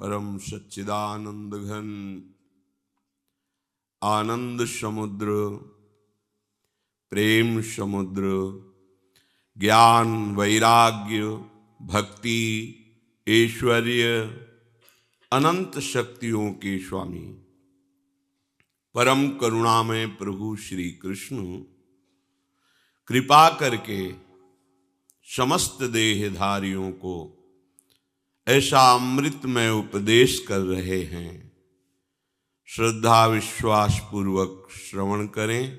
परम सच्चिदानंद घन आनंद समुद्र, प्रेम समुद्र, ज्ञान वैराग्य भक्ति ऐश्वर्य अनंत शक्तियों के स्वामी परम करुणामय प्रभु श्री कृष्ण कृपा करके समस्त देहधारियों को ऐसा अमृतमय उपदेश कर रहे हैं। श्रद्धा विश्वास पूर्वक श्रवण करें,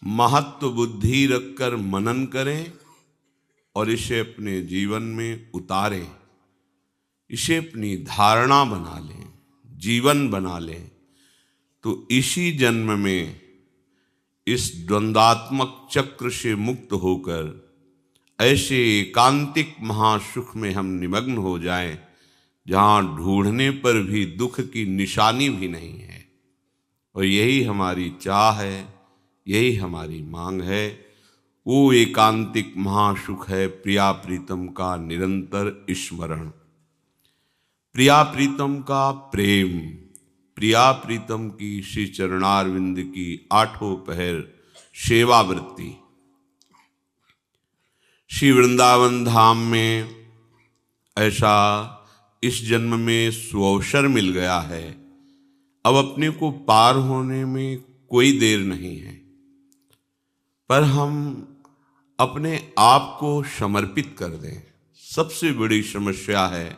महत्व बुद्धि रखकर मनन करें और इसे अपने जीवन में उतारें, इसे अपनी धारणा बना लें, जीवन बना लें। तो इसी जन्म में इस द्वंद्वात्मक चक्र से मुक्त होकर ऐसे एकांतिक महासुख में हम निमग्न हो जाएं, जहां ढूंढने पर भी दुख की निशानी भी नहीं है। और यही हमारी चाह है, यही हमारी मांग है। वो एकांतिक महासुख है प्रिया प्रीतम का निरंतर स्मरण, प्रिया प्रीतम का प्रेम, प्रिया प्रीतम की श्री चरणारविंद की आठों पहर सेवा वृत्ति। श्री वृंदावन धाम में ऐसा इस जन्म में सुअवसर मिल गया है। अब अपने को पार होने में कोई देर नहीं है, पर हम अपने आप को समर्पित कर दें। सबसे बड़ी समस्या है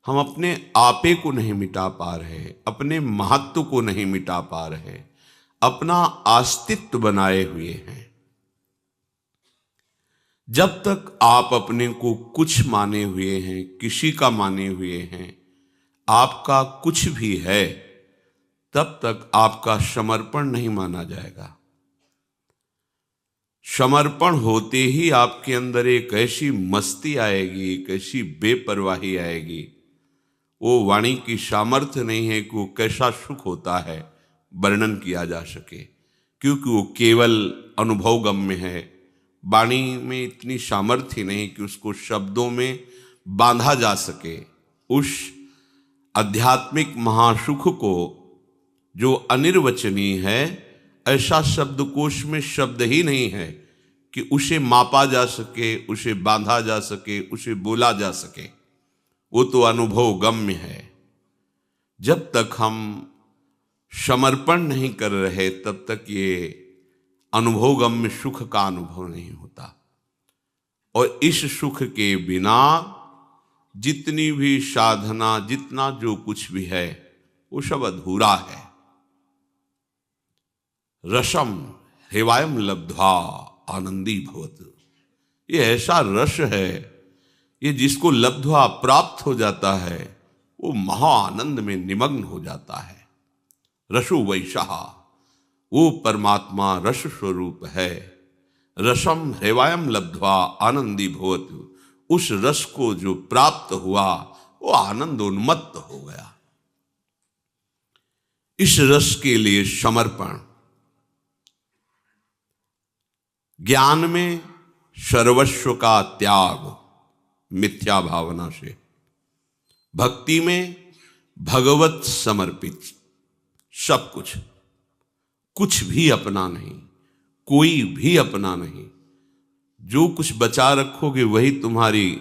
हम अपने आपे को नहीं मिटा पा रहे, अपने महत्व को नहीं मिटा पा रहे, अपना अस्तित्व बनाए हुए हैं। जब तक आप अपने को कुछ माने हुए हैं, किसी का माने हुए हैं, आपका कुछ भी है, तब तक आपका समर्पण नहीं माना जाएगा। समर्पण होते ही आपके अंदर एक ऐसी मस्ती आएगी, एक ऐसी बेपरवाही आएगी। वो वाणी की सामर्थ्य नहीं है कि वो कैसा सुख होता है वर्णन किया जा सके, क्योंकि वो केवल अनुभव गम्य है। वाणी में इतनी सामर्थ्य नहीं कि उसको शब्दों में बांधा जा सके। उस आध्यात्मिक महासुख को जो अनिर्वचनीय है, ऐसा शब्दकोश में शब्द ही नहीं है कि उसे मापा जा सके, उसे बांधा जा सके, उसे बोला जा सके। वो तो अनुभव गम्य है। जब तक हम समर्पण नहीं कर रहे, तब तक ये अनुभव गम्य सुख का अनुभव नहीं होता। और इस सुख के बिना जितनी भी साधना, जितना जो कुछ भी है, वो सब अधूरा है। रसम हेवायम लब्ध्वा आनंदी भवतु, ये ऐसा रस है, ये जिसको लब्ध्वा प्राप्त हो जाता है, वो महा आनंद में निमग्न हो जाता है। रसो वैशा, वो परमात्मा रस स्वरूप है। रसम हेवायम लब्ध्वा आनंदी भवतु, उस रस को जो प्राप्त हुआ वो आनंद उन्मत्त हो गया। इस रस के लिए समर्पण। ज्ञान में सर्वस्व का त्याग मिथ्या भावना से, भक्ति में भगवत समर्पित, सब कुछ, कुछ भी अपना नहीं, कोई भी अपना नहीं। जो कुछ बचा रखोगे वही तुम्हारी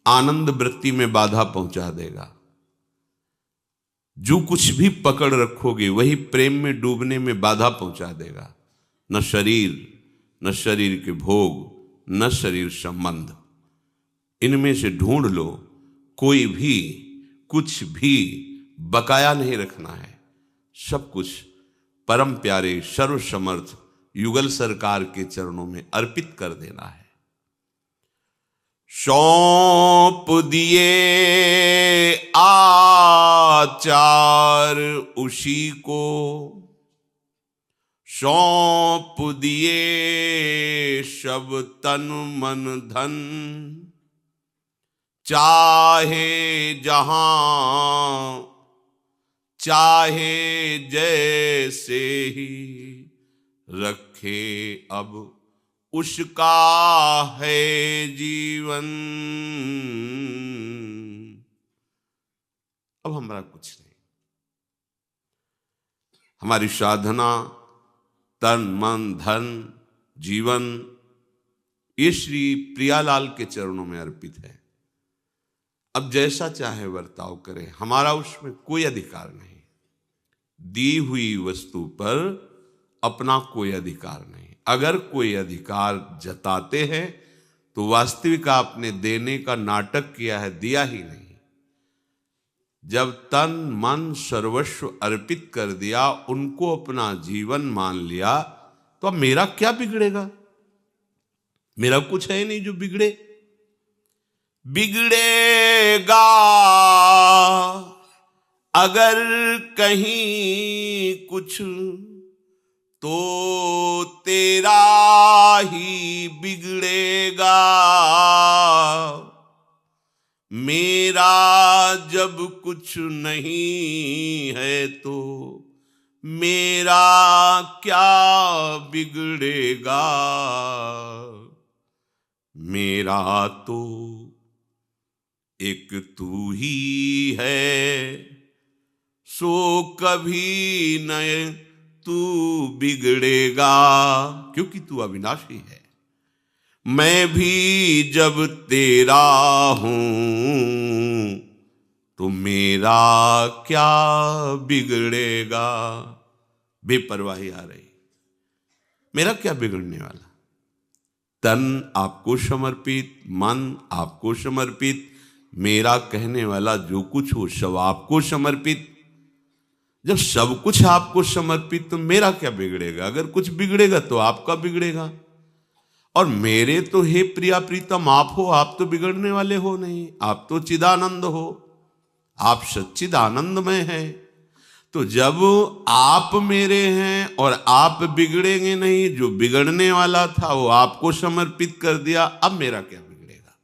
आनंद वृत्ति में बाधा पहुंचा देगा। जो कुछ भी पकड़ रखोगे वही प्रेम में डूबने में बाधा पहुंचा देगा। न शरीर, न शरीर के भोग, न शरीर संबंध, इनमें से ढूंढ लो। कोई भी कुछ भी बकाया नहीं रखना है। सब कुछ परम प्यारे सर्वसमर्थ युगल सरकार के चरणों में अर्पित कर देना है। सौंप दिए आचार उसी को, सौंप दिए सब तन मन धन, चाहे जहां चाहे जैसे ही रखे, अब उसका है जीवन। अब हमारा कुछ नहीं। हमारी साधना, तन मन धन जीवन, ये श्री प्रियालाल के चरणों में अर्पित है। अब जैसा चाहे बर्ताव करें, हमारा उसमें कोई अधिकार नहीं। दी हुई वस्तु पर अपना कोई अधिकार नहीं। अगर कोई अधिकार जताते हैं तो वास्तविक आपने देने का नाटक किया है, दिया ही नहीं। जब तन मन सर्वस्व अर्पित कर दिया, उनको अपना जीवन मान लिया, तो अब मेरा क्या बिगड़ेगा? मेरा कुछ है नहीं जो बिगड़े। बिगड़ेगा अगर कहीं कुछ तो तेरा ही बिगड़ेगा। मेरा जब कुछ नहीं है तो मेरा क्या बिगड़ेगा। मेरा तो एक तू ही है, सो कभी न तू बिगड़ेगा, क्योंकि तू अविनाशी है। मैं भी जब तेरा हूं तो मेरा क्या बिगड़ेगा। बेपरवाही आ रही, मेरा क्या बिगड़ने वाला। तन आपको समर्पित, मन आपको समर्पित, मेरा कहने वाला जो कुछ हो सब आपको समर्पित। जब सब कुछ आपको समर्पित तो मेरा क्या बिगड़ेगा। अगर कुछ बिगड़ेगा तो आपका बिगड़ेगा। और मेरे तो हे प्रिया प्रीतम आप हो, आप तो बिगड़ने वाले हो नहीं, आप तो चिदानंद हो, आप सच्चिदानंदमय हैं। तो जब आप मेरे हैं और आप बिगड़ेंगे नहीं, जो बिगड़ने वाला था वो आपको समर्पित कर दिया, अब मेरा क्या बिगड़ेगा।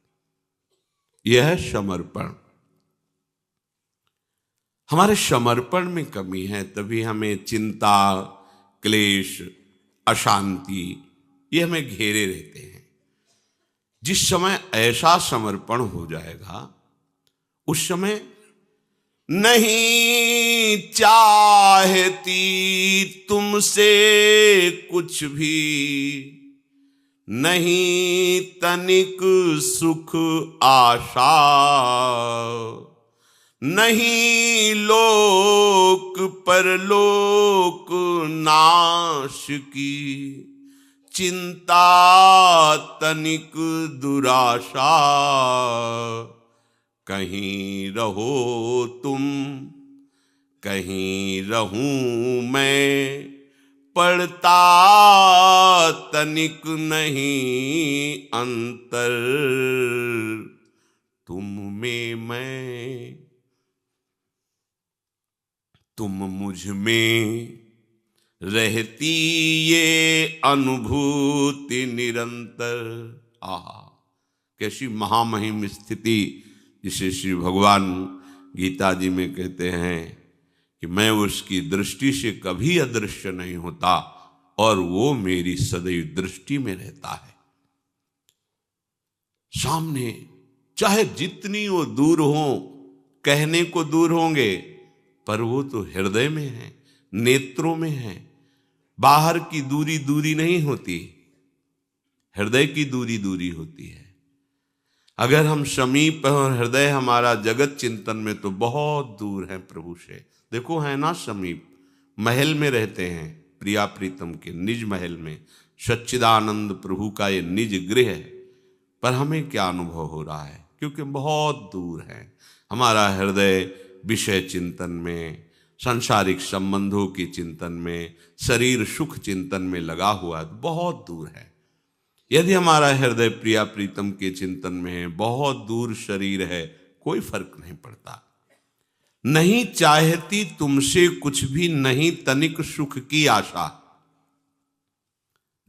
यह है समर्पण। हमारे समर्पण में कमी है, तभी हमें चिंता, क्लेश, अशांति ये हमें घेरे रहते हैं। जिस समय ऐसा समर्पण हो जाएगा, उस समय नहीं चाहती तुमसे कुछ भी, नहीं तनिक सुख आशा, नहीं लोक परलोक नाश की चिंता, तनिक दुराशा। कहीं रहो तुम, कहीं रहूं मैं, पड़ता तनिक नहीं अंतर तुम में मैं, तुम मुझ में रहती ये अनुभूति निरंतर। आहा, कैसी महामहिम स्थिति, जिसे श्री भगवान गीता जी में कहते हैं कि मैं उसकी दृष्टि से कभी अदृश्य नहीं होता और वो मेरी सदैव दृष्टि में रहता है। सामने चाहे जितनी वो दूर हो, कहने को दूर होंगे, पर वो तो हृदय में है, नेत्रों में है। बाहर की दूरी दूरी नहीं होती, हृदय की दूरी दूरी होती है। अगर हम समीप हैं और हृदय हमारा जगत चिंतन में, तो बहुत दूर है प्रभु से। देखो है ना समीप, महल में रहते हैं प्रिया प्रीतम के निज महल में, सच्चिदानंद प्रभु का ये निज गृह है, पर हमें क्या अनुभव हो रहा है, क्योंकि बहुत दूर है। हमारा हृदय विषय चिंतन में, सांसारिक संबंधों के चिंतन में, शरीर सुख चिंतन में लगा हुआ है, बहुत दूर है। यदि हमारा हृदय प्रिया प्रीतम के चिंतन में है, बहुत दूर शरीर है, कोई फर्क नहीं पड़ता। नहीं चाहती तुमसे कुछ भी, नहीं तनिक सुख की आशा।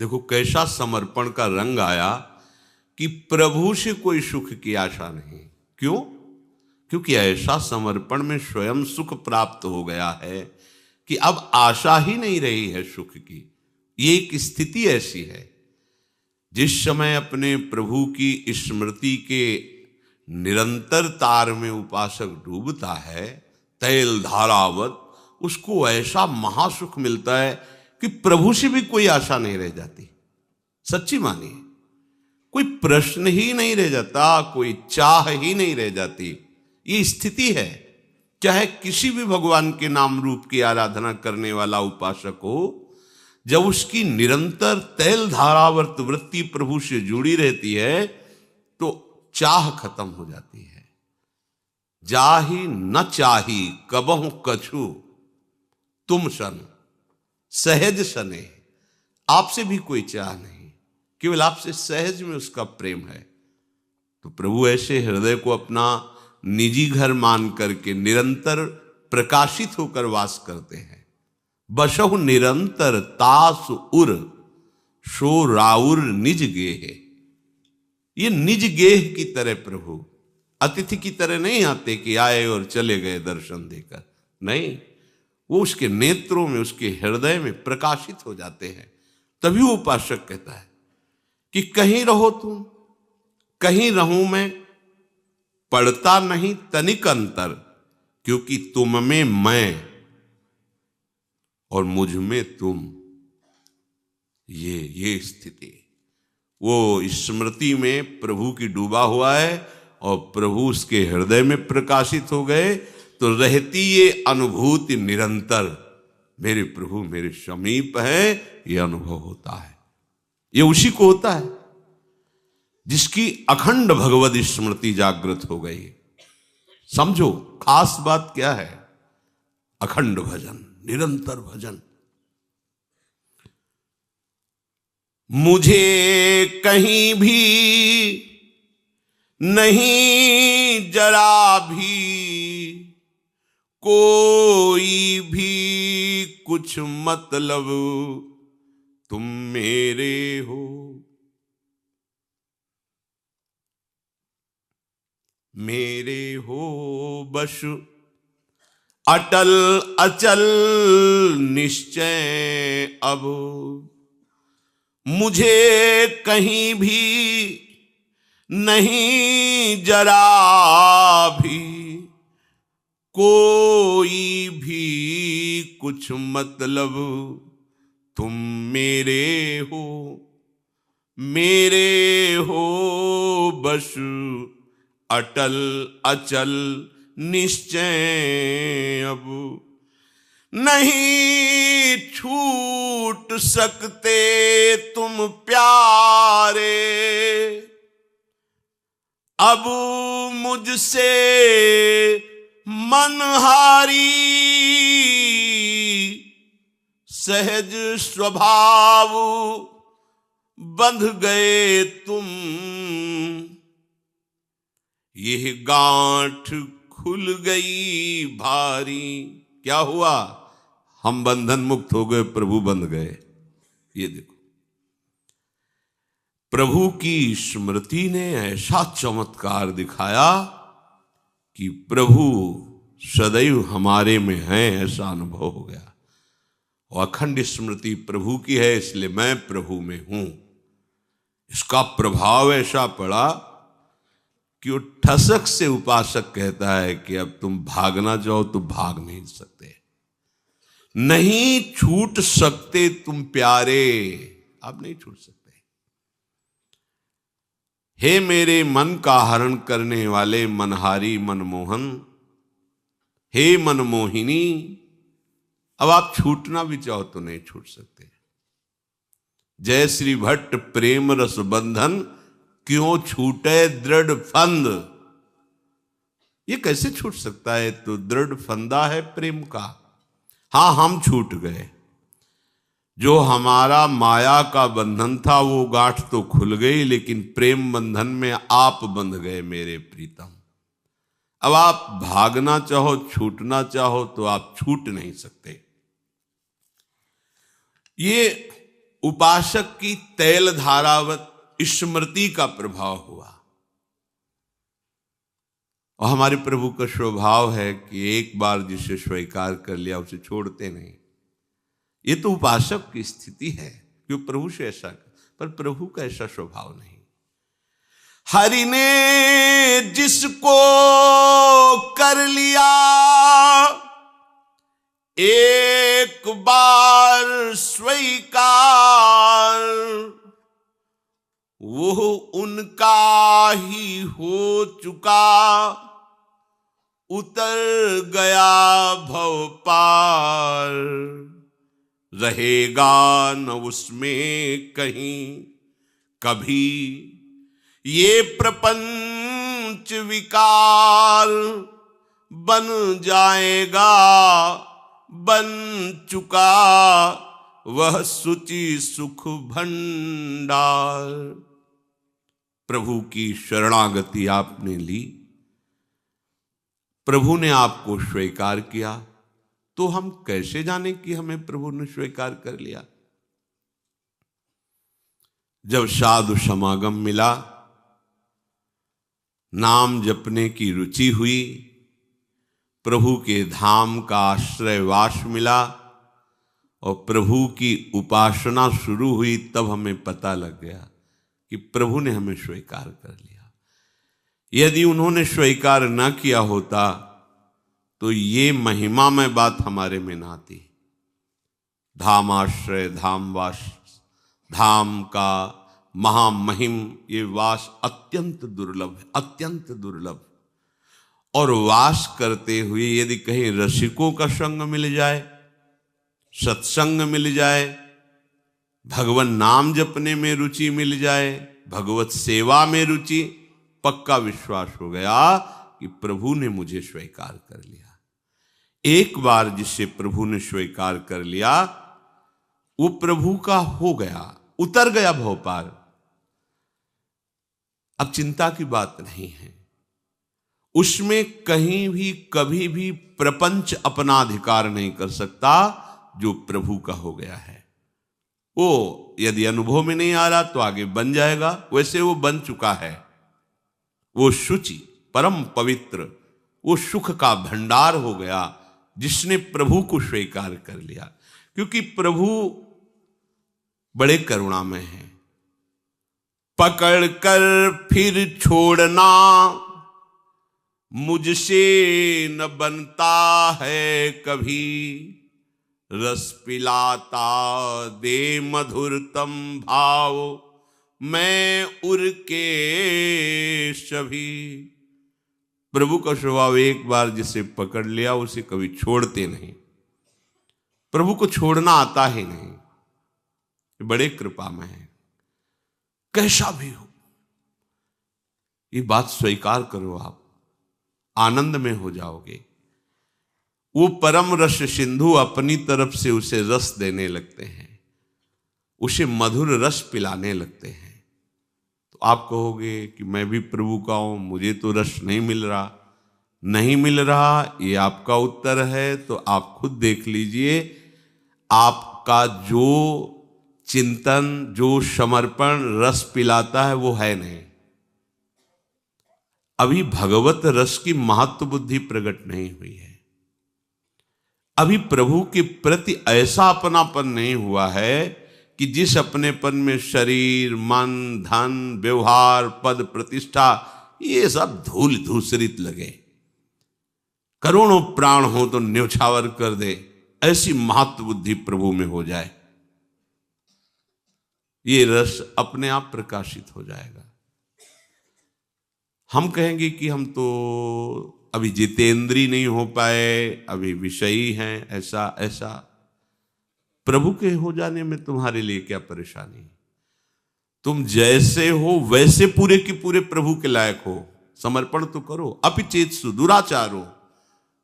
देखो कैसा समर्पण का रंग आया कि प्रभु से कोई सुख की आशा नहीं। क्यों? क्योंकि ऐसा समर्पण में स्वयं सुख प्राप्त हो गया है कि अब आशा ही नहीं रही है सुख की। ये एक स्थिति ऐसी है, जिस समय अपने प्रभु की स्मृति के निरंतर तार में उपासक डूबता है, तैल धारावत, उसको ऐसा महासुख मिलता है कि प्रभु से भी कोई आशा नहीं रह जाती। सच्ची मानिए, कोई प्रश्न ही नहीं रह जाता, कोई चाह ही नहीं रह जाती। ये स्थिति है। चाहे किसी भी भगवान के नाम रूप की आराधना करने वाला उपासक हो, जब उसकी निरंतर तैल धारावर्त वृत्ति प्रभु से जुड़ी रहती है तो चाह खत्म हो जाती है। जाहि न चाही कबहु कछु तुम सन सहज सने। आपसे भी कोई चाह नहीं, केवल आपसे सहज में उसका प्रेम है। तो प्रभु ऐसे हृदय को अपना निजी घर मान करके निरंतर प्रकाशित होकर वास करते हैं। बसहु निरंतर तास उर सो राउर निज गेह। ये निज गेह की तरह प्रभु अतिथि की तरह नहीं आते कि आए और चले गए दर्शन देकर, नहीं, वो उसके नेत्रों में, उसके हृदय में प्रकाशित हो जाते हैं। तभी वो उपासक कहता है कि कहीं रहो तुम, कहीं रहूं मैं, पड़ता नहीं तनिक अंतर, क्योंकि तुम में मैं और मुझ में तुम। ये स्थिति, वो स्मृति में प्रभु की डूबा हुआ है और प्रभु उसके हृदय में प्रकाशित हो गए, तो रहती ये अनुभूति निरंतर, मेरे प्रभु मेरे समीप है, ये अनुभव होता है। ये उसी को होता है जिसकी अखंड भगवद स्मृति जागृत हो गई। समझो खास बात क्या है? अखंड भजन, निरंतर भजन। मुझे कहीं भी नहीं जरा भी कोई भी कुछ मतलब, तुम मेरे हो। मेरे हो बस अटल अचल निश्चय अब, मुझे कहीं भी नहीं जरा भी कोई भी कुछ मतलब, तुम मेरे हो। मेरे हो बस अटल अचल निश्चय अब, नहीं छूट सकते तुम प्यारे, अब मुझसे मनहारी। सहज स्वभाव बंध गए तुम, यह गांठ खुल गई भारी। क्या हुआ? हम बंधन मुक्त हो गए, प्रभु बंध गए। ये देखो, प्रभु की स्मृति ने ऐसा चमत्कार दिखाया कि प्रभु सदैव हमारे में है, ऐसा अनुभव हो गया। और अखंड स्मृति प्रभु की है, इसलिए मैं प्रभु में हूं। इसका प्रभाव ऐसा पड़ा कि वो ठसक से उपासक कहता है कि अब तुम भागना चाहो तो भाग नहीं सकते, नहीं छूट सकते तुम प्यारे, आप नहीं छूट सकते। हे मेरे मन का हरण करने वाले मनहारी मनमोहन, हे मनमोहिनी, अब आप छूटना भी चाहो तो नहीं छूट सकते। जय श्री भट्ट प्रेम रस बंधन, क्यों छूटे दृढ़ फंद। ये कैसे छूट सकता है? तो दृढ़ फंदा है प्रेम का। हां, हम छूट गए। जो हमारा माया का बंधन था वो गांठ तो खुल गई, लेकिन प्रेम बंधन में आप बंध गए मेरे प्रीतम। अब आप भागना चाहो, छूटना चाहो तो आप छूट नहीं सकते। ये उपासक की तैल धारावत स्मृति का प्रभाव हुआ। और हमारे प्रभु का स्वभाव है कि एक बार जिसे स्वीकार कर लिया उसे छोड़ते नहीं। ये तो उपासक की स्थिति है कि प्रभु से ऐसा, पर प्रभु का ऐसा स्वभाव नहीं। हरि ने जिसको कर लिया एक बार स्वीकार वो उनका ही हो चुका, उतर गया भव पार, रहेगा न उसमें कहीं कभी ये प्रपंच विकार, बन जाएगा बन चुका वह शुचि सुख भंडार। प्रभु की शरणागति आपने ली, प्रभु ने आपको स्वीकार किया, तो हम कैसे जाने कि हमें प्रभु ने स्वीकार कर लिया? जब साधु समागम मिला, नाम जपने की रुचि हुई, प्रभु के धाम का आश्रयवास मिला और प्रभु की उपासना शुरू हुई, तब हमें पता लग गया कि प्रभु ने हमें स्वीकार कर लिया। यदि उन्होंने स्वीकार न किया होता तो ये महिमा में बात हमारे में ना आती। धामाश्रय धामवास, धाम का महामहिम ये वास अत्यंत दुर्लभ है, अत्यंत दुर्लभ। और वास करते हुए यदि कहीं रसिकों का संग मिल जाए, सत्संग मिल जाए, भगवान नाम जपने में रुचि मिल जाए, भगवत सेवा में रुचि, पक्का विश्वास हो गया कि प्रभु ने मुझे स्वीकार कर लिया। एक बार जिसे प्रभु ने स्वीकार कर लिया वो प्रभु का हो गया, उतर गया भव पार। अब चिंता की बात नहीं है, उसमें कहीं भी कभी भी प्रपंच अपना अधिकार नहीं कर सकता। जो प्रभु का हो गया है वो यदि अनुभव में नहीं आ रहा तो आगे बन जाएगा, वैसे वो बन चुका है। वो शुचि परम पवित्र, वो सुख का भंडार हो गया जिसने प्रभु को स्वीकार कर लिया। क्योंकि प्रभु बड़े करुणामय हैं। पकड़ कर फिर छोड़ना मुझसे न बनता है कभी, रस पिलाता दे मधुरतम भाव, मैं उर के सभी। प्रभु का स्वभाव एक बार जिसे पकड़ लिया उसे कभी छोड़ते नहीं। प्रभु को छोड़ना आता ही नहीं, बड़े कृपा में है। कैसा भी हो ये बात स्वीकार करो, आप आनंद में हो जाओगे। वो परम रस सिंधु अपनी तरफ से उसे रस देने लगते हैं, उसे मधुर रस पिलाने लगते हैं। तो आप कहोगे कि मैं भी प्रभु का हूं, मुझे तो रस नहीं मिल रहा। नहीं मिल रहा ये आपका उत्तर है, तो आप खुद देख लीजिए। आपका जो चिंतन, जो समर्पण रस पिलाता है वो है नहीं। अभी भगवत रस की महत्व बुद्धि प्रकट नहीं हुई है। अभी प्रभु के प्रति ऐसा अपनापन नहीं हुआ है कि जिस अपनेपन में शरीर, मन, धन, व्यवहार, पद, प्रतिष्ठा ये सब धूल धूसरित लगे। करोड़ों प्राण हो तो न्योछावर कर दे, ऐसी महत्व बुद्धि प्रभु में हो जाए, ये रस अपने आप प्रकाशित हो जाएगा। हम कहेंगे कि हम तो अभी जितेंद्री नहीं हो पाए, अभी विषयी हैं, ऐसा ऐसा। प्रभु के हो जाने में तुम्हारे लिए क्या परेशानी? तुम जैसे हो वैसे पूरे के पूरे प्रभु के लायक हो। समर्पण तो करो। अपिचेत्सु दुराचारो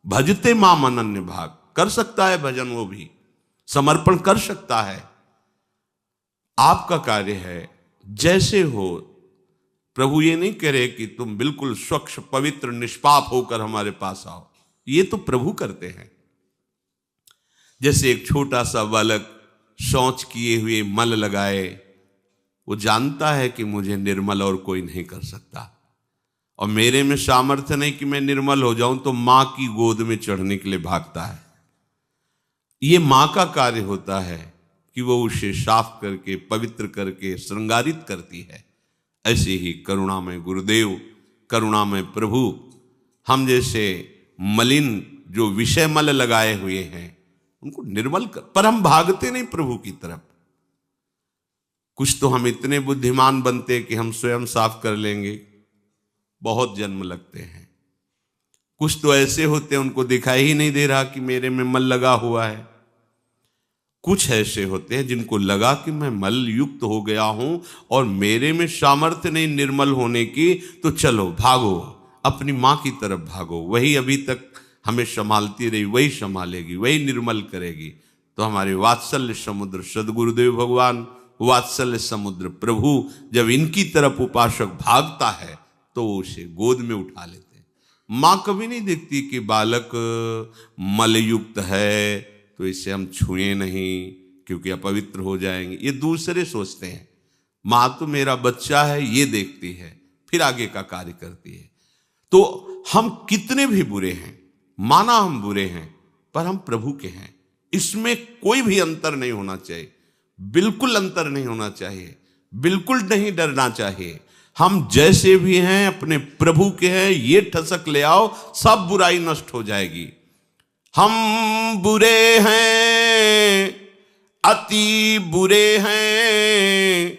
भजते माम अनन्य भाग। कर सकता है भजन, वो भी समर्पण कर सकता है। आपका कार्य है जैसे हो। प्रभु ये नहीं कह रहे कि तुम बिल्कुल स्वच्छ पवित्र निष्पाप होकर हमारे पास आओ, ये तो प्रभु करते हैं। जैसे एक छोटा सा बालक शौच किए हुए मल लगाए, वो जानता है कि मुझे निर्मल और कोई नहीं कर सकता, और मेरे में सामर्थ्य नहीं कि मैं निर्मल हो जाऊं, तो मां की गोद में चढ़ने के लिए भागता है। ये मां का कार्य होता है कि वो उसे साफ करके, पवित्र करके श्रृंगारित करती है। ऐसे ही करुणामय गुरुदेव, करुणामय प्रभु हम जैसे मलिन जो विषय मल लगाए हुए हैं, उनको निर्मल कर। पर हम भागते नहीं प्रभु की तरफ। कुछ तो हम इतने बुद्धिमान बनते कि हम स्वयं साफ कर लेंगे, बहुत जन्म लगते हैं। कुछ तो ऐसे होते हैं उनको दिखाई ही नहीं दे रहा कि मेरे में मल लगा हुआ है। कुछ ऐसे होते हैं जिनको लगा कि मैं मल युक्त हो गया हूं और मेरे में सामर्थ्य नहीं निर्मल होने की, तो चलो भागो, अपनी मां की तरफ भागो, वही अभी तक हमें संभालती रही, वही संभालेगी, वही निर्मल करेगी। तो हमारे वात्सल्य समुद्र सदगुरुदेव भगवान, वात्सल्य समुद्र प्रभु, जब इनकी तरफ उपासक भागता है तो वो उसे गोद में उठा लेते हैं। मां कभी नहीं देखती कि बालक मलयुक्त है तो इसे हम छुए नहीं क्योंकि अपवित्र हो जाएंगे, ये दूसरे सोचते हैं। मां तो मेरा बच्चा है ये देखती है, फिर आगे का कार्य करती है। तो हम कितने भी बुरे हैं, माना हम बुरे हैं, पर हम प्रभु के हैं, इसमें कोई भी अंतर नहीं होना चाहिए, बिल्कुल अंतर नहीं होना चाहिए, बिल्कुल नहीं डरना चाहिए। हम जैसे भी हैं अपने प्रभु के हैं, ये ठसक ले आओ, सब बुराई नष्ट हो जाएगी। हम बुरे हैं, अति बुरे हैं,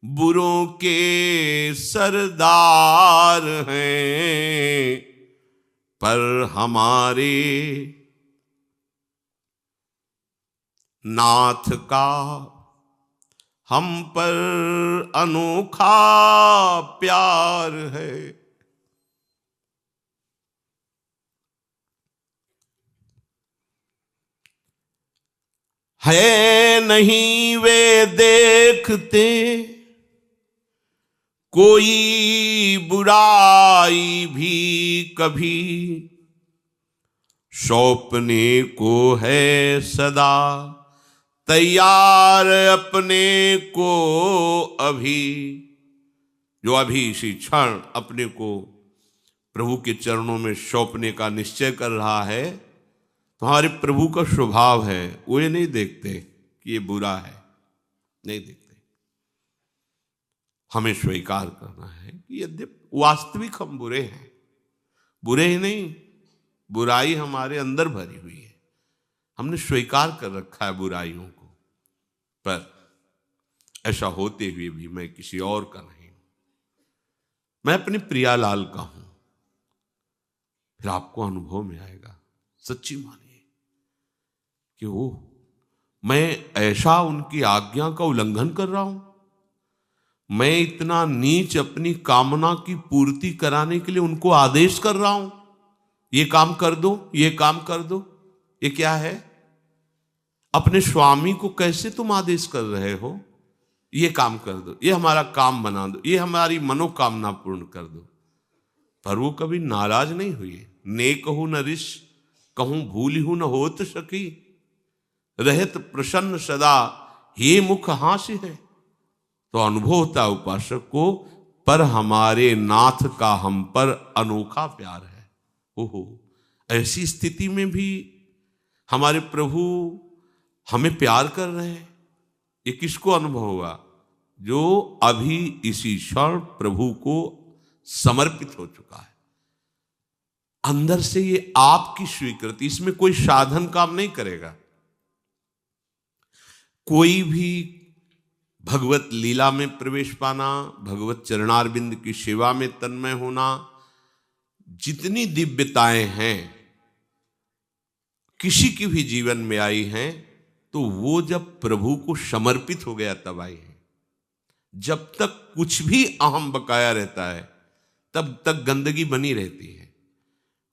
बुरों के सरदार हैं, पर हमारे नाथ का हम पर अनोखा प्यार है। नहीं वे देखते कोई बुराई भी कभी, सौंपने को है सदा तैयार अपने को अभी। जो अभी इसी क्षण अपने को प्रभु के चरणों में सौंपने का निश्चय कर रहा है, तुम्हारे प्रभु का स्वभाव है, वो ये नहीं देखते कि ये बुरा है, नहीं देखते। हमें स्वीकार करना है कि यद्यपि वास्तविक हम बुरे हैं, बुरे ही नहीं, बुराई हमारे अंदर भरी हुई है, हमने स्वीकार कर रखा है बुराइयों को, पर ऐसा होते हुए भी मैं किसी और का नहीं हूं, मैं अपने प्रियालाल का हूं। फिर आपको अनुभव में आएगा, सच्ची मानिए कि वो मैं ऐसा उनकी आज्ञा का उल्लंघन कर रहा हूं, मैं इतना नीच अपनी कामना की पूर्ति कराने के लिए उनको आदेश कर रहा हूं, ये काम कर दो, ये काम कर दो। ये क्या है? अपने स्वामी को कैसे तुम आदेश कर रहे हो, ये काम कर दो, ये हमारा काम बना दो, ये हमारी मनोकामना पूर्ण कर दो। पर वो कभी नाराज नहीं हुई। ने कहूं न रिश कहूं भूली हूं न होत सकी, रहत प्रसन्न सदा हे मुख हास्य है। तो अनुभव होता है उपासक को, पर हमारे नाथ का हम पर अनोखा प्यार है। ओहो, ऐसी स्थिति में भी हमारे प्रभु हमें प्यार कर रहे हैं। ये किसको अनुभव हुआ? जो अभी इसी क्षण प्रभु को समर्पित हो चुका है। अंदर से ये आपकी स्वीकृति, इसमें कोई साधन काम नहीं करेगा। कोई भी भगवत लीला में प्रवेश पाना, भगवत चरणारविंद की सेवा में तन्मय होना, जितनी दिव्यताएं हैं किसी की भी जीवन में आई हैं, तो वो जब प्रभु को समर्पित हो गया तब आई है। जब तक कुछ भी अहम बकाया रहता है तब तक गंदगी बनी रहती है।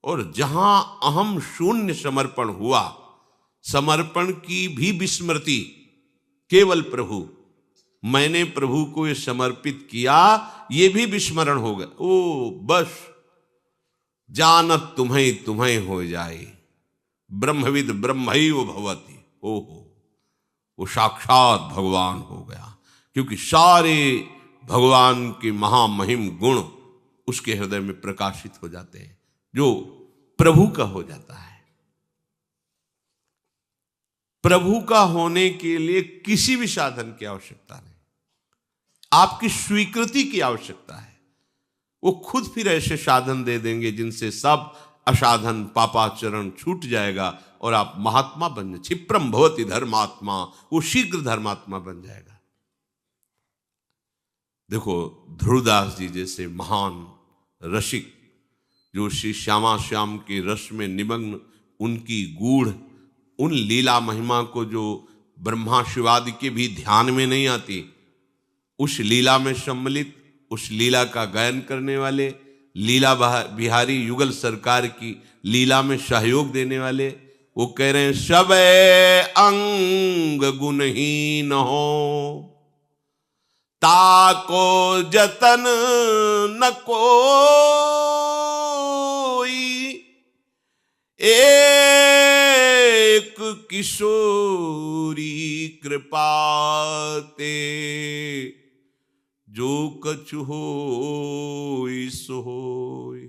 और जहां अहम शून्य समर्पण हुआ, समर्पण की भी विस्मृति, केवल प्रभु, मैंने प्रभु को ये समर्पित किया, ये भी विस्मरण हो गया। ओ बस जानत तुम्हें तुम्हें हो जाए, ब्रह्मविद ब्रह्मैव भवति। ओहो, वो साक्षात भगवान हो गया, क्योंकि सारे भगवान के महामहिम गुण उसके हृदय में प्रकाशित हो जाते हैं, जो प्रभु का हो जाता है। प्रभु का होने के लिए किसी भी साधन की आवश्यकता नहीं, आपकी स्वीकृति की आवश्यकता है। वो खुद फिर ऐसे साधन दे देंगे जिनसे सब असाधन पापाचरण छूट जाएगा और आप महात्मा बन जाए। क्षिप्रम भवति धर्मात्मा, वो शीघ्र धर्मात्मा बन जाएगा। देखो ध्रुवदास जी जैसे महान रसिक, जो श्री श्यामा श्याम के रस में निमग्न, उनकी गूढ़ उन लीला महिमा को जो ब्रह्मा शिवादि के भी ध्यान में नहीं आती, उस लीला में सम्मिलित, उस लीला का गायन करने वाले, लीला बिहारी युगल सरकार की लीला में सहयोग देने वाले, वो कह रहे हैं सब अंग गुणहीन हो, ताको जतन न कोई, एक किशोरी कृपाते, जो कछु होई सो होई,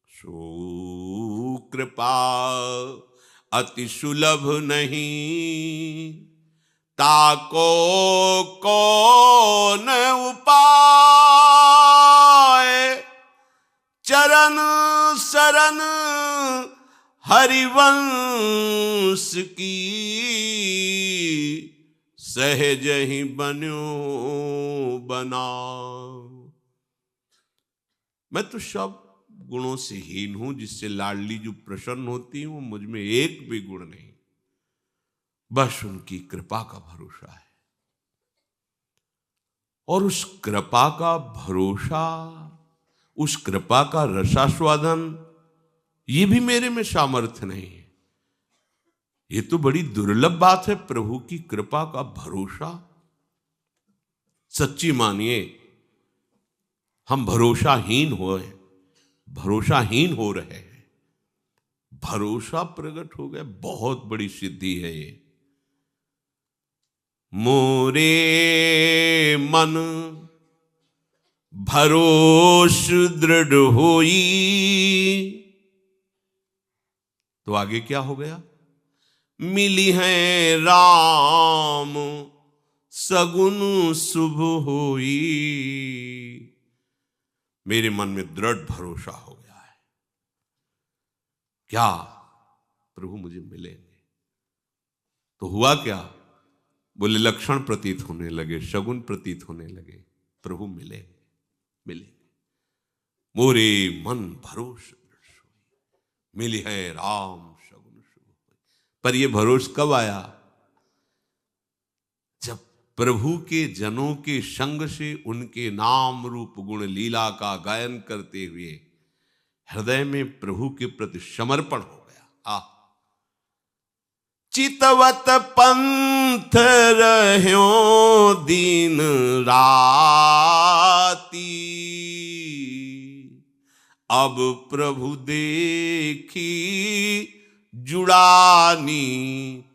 सो कृपा अति सुलभ नहीं, ताको कौन उपाय, चरण शरण हरिवंश की, सहज ही बन्यो बना। मैं तो सब गुणों से हीन हूं, जिससे लाडली जो प्रसन्न होती है वो मुझ में एक भी गुण नहीं, बस उनकी कृपा का भरोसा है। और उस कृपा का भरोसा, उस कृपा का रसास्वादन, ये भी मेरे में सामर्थ्य नहीं है। ये तो बड़ी दुर्लभ बात है, प्रभु की कृपा का भरोसा। सच्ची मानिए, हम भरोसाहीन हो रहे हैं, भरोसा प्रकट हो गया, बहुत बड़ी सिद्धि है ये। मोरे मन भरोस दृढ़ होई, तो आगे क्या हो गया? मिली है राम सगुन शुभ होई। मेरे मन में दृढ़ भरोसा हो गया है, क्या प्रभु मुझे मिलेंगे। तो हुआ क्या? बोले लक्षण प्रतीत होने लगे, शगुन प्रतीत होने लगे, प्रभु मिलेंगे। मोरे मन भरोस मिली है राम सगुन शुभ। पर ये भरोस कब आया? जब प्रभु के जनों के संग से उनके नाम रूप गुण लीला का गायन करते हुए हृदय में प्रभु के प्रति समर्पण हो गया। चितवत पंथ रह्यो दिन राती, अब प्रभु देखी जुड़ानी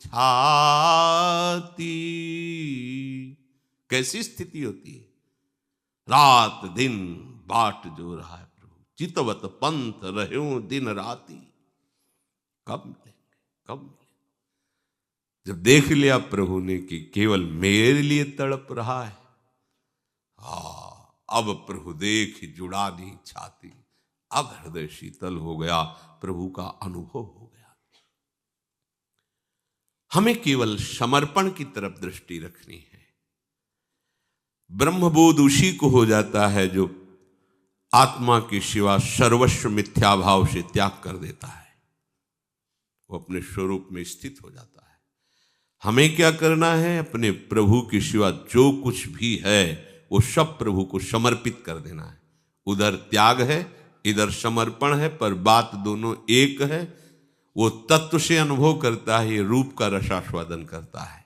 छाती। कैसी स्थिति होती है? रात दिन बाट जो रहा है प्रभु, चितवत पंथ रह्यो दिन राती, कब मिलेंगे। जब देख लिया प्रभु ने कि केवल मेरे लिए तड़प रहा है, अब प्रभु देख जुड़ा दी छाती, अब हृदय शीतल हो गया, प्रभु का अनुभव हो गया। हमें केवल समर्पण की तरफ दृष्टि रखनी है। ब्रह्मबोध उसी को हो जाता है जो आत्मा के सिवा सर्वस्व मिथ्या भाव से त्याग कर देता है, वो अपने स्वरूप में स्थित हो जाता है। हमें क्या करना है? अपने प्रभु के सिवा जो कुछ भी है वो सब प्रभु को समर्पित कर देना है। उधर त्याग है, इधर समर्पण है, पर बात दोनों एक है। वो तत्व से अनुभव करता है, ये रूप का रसास्वादन करता है,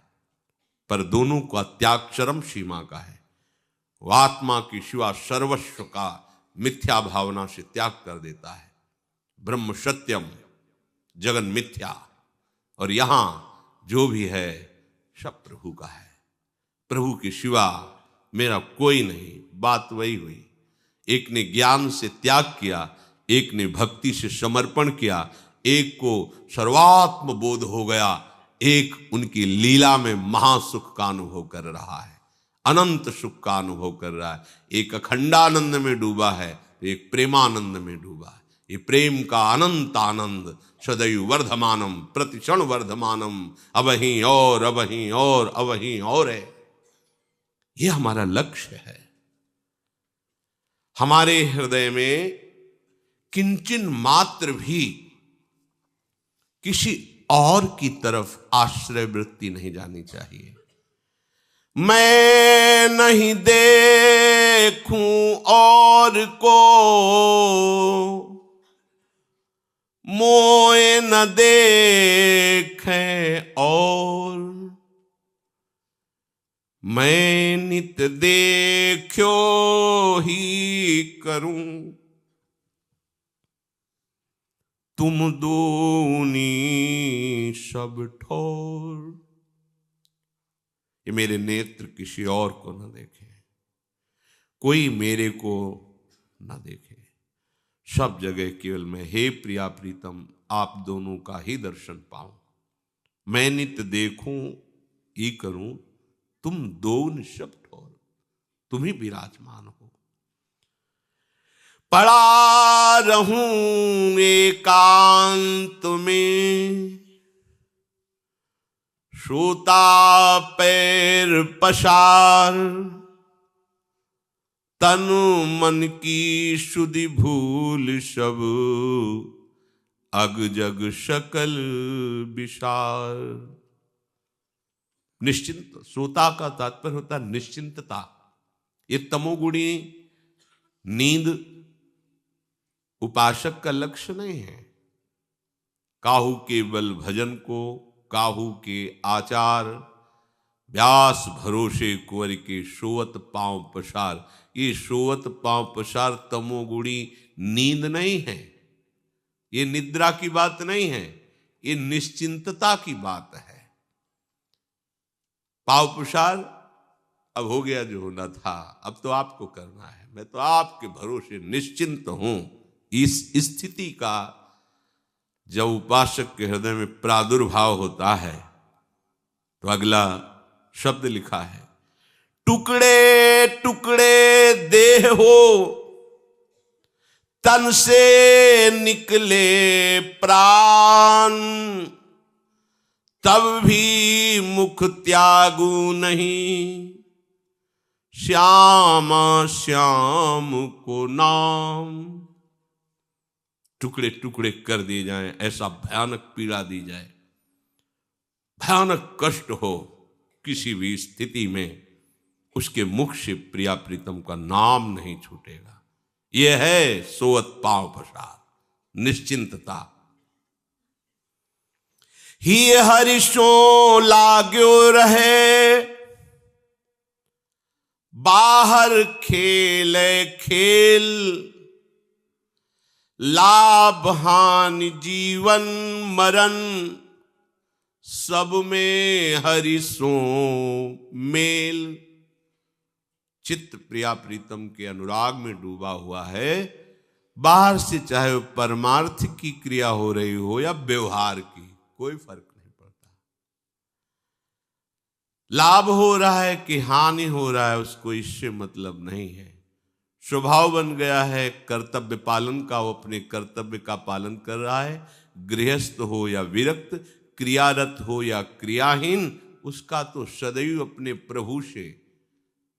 पर दोनों का त्याग चरम सीमा का है। वो आत्मा की सिवा सर्वस्व का मिथ्या भावना से त्याग कर देता है। ब्रह्म सत्यम जगन मिथ्या, और यहां जो भी है सब प्रभु का है। प्रभु के सिवा मेरा कोई नहीं। बात वही हुई, एक ने ज्ञान से त्याग किया, एक ने भक्ति से समर्पण किया, एक को सर्वात्म बोध हो गया, एक उनकी लीला में महासुख का अनुभव कर रहा है, अनंत सुख का अनुभव कर रहा है। एक अखंडानंद में डूबा है, एक प्रेमानंद में डूबा है। ये प्रेम का अनंत आनंद सदैव वर्धमानम प्रतिक्षण वर्धमानम, अवहीं और अवहीं और अवहीं और है। ये हमारा लक्ष्य है। हमारे हृदय में किंचन मात्र भी किसी और की तरफ आश्रय वृत्ति नहीं जानी चाहिए। मैं नहीं देखूं और को, मोए न देखें और, मैं नित देखो ही करूं, तुम दूनी सब ठोर। ये मेरे नेत्र किसी और को न देखे, कोई मेरे को न देखे, सब जगह केवल मैं, हे प्रिया प्रीतम, आप दोनों का ही दर्शन पाऊं। मैं नित देखूं ही करूं, तुम दो निशब ठोर, तुम ही विराजमान हो। पड़ा रहूं एकांत में, सोता पैर पसार, तन मन की सुधि भूल सब, अग जग सकल विसार। निश्चिंत, सोता का तात्पर्य होता है निश्चिंतता। ये तमोगुणी नींद उपासक का लक्ष्य नहीं है। काहू के बल भजन को, काहू के आचार, व्यास भरोसे कुंवर के सोवत पांव पसार। ये सोवत पांव पसार तमोगुणी नींद नहीं है, ये निद्रा की बात नहीं है, ये निश्चिंतता की बात है। पांव पसार, अब हो गया जो होना था, अब तो आपको करना है, मैं तो आपके भरोसे निश्चिंत हूं। इस स्थिति का जब उपासक के हृदय में प्रादुर्भाव होता है तो अगला शब्द लिखा है, टुकड़े टुकड़े देह हो, तन से निकले प्राण, तब भी मुख त्यागू नहीं, श्याम श्याम को नाम। टुकड़े टुकड़े कर दिए जाएं, ऐसा भयानक पीड़ा दी जाए, भयानक कष्ट हो, किसी भी स्थिति में उसके मुख से प्रिया प्रीतम का नाम नहीं छूटेगा। यह है सोवत पांव पसार, निश्चिंतता। ही हरिशो लाग्यो रहे, बाहर खेल खेल, लाभ हानि जीवन मरण, सब में हरिशो मेल। चित्त प्रिया प्रीतम के अनुराग में डूबा हुआ है। बाहर से चाहे वो परमार्थ की क्रिया हो रही हो या व्यवहार की, कोई फर्क नहीं पड़ता। लाभ हो रहा है कि हानि हो रहा है, उसको इससे मतलब नहीं है। स्वभाव बन गया है कर्तव्य पालन का, वो अपने कर्तव्य का पालन कर रहा है। गृहस्थ हो या विरक्त, क्रियारत हो या क्रियाहीन, उसका तो सदैव अपने प्रभु से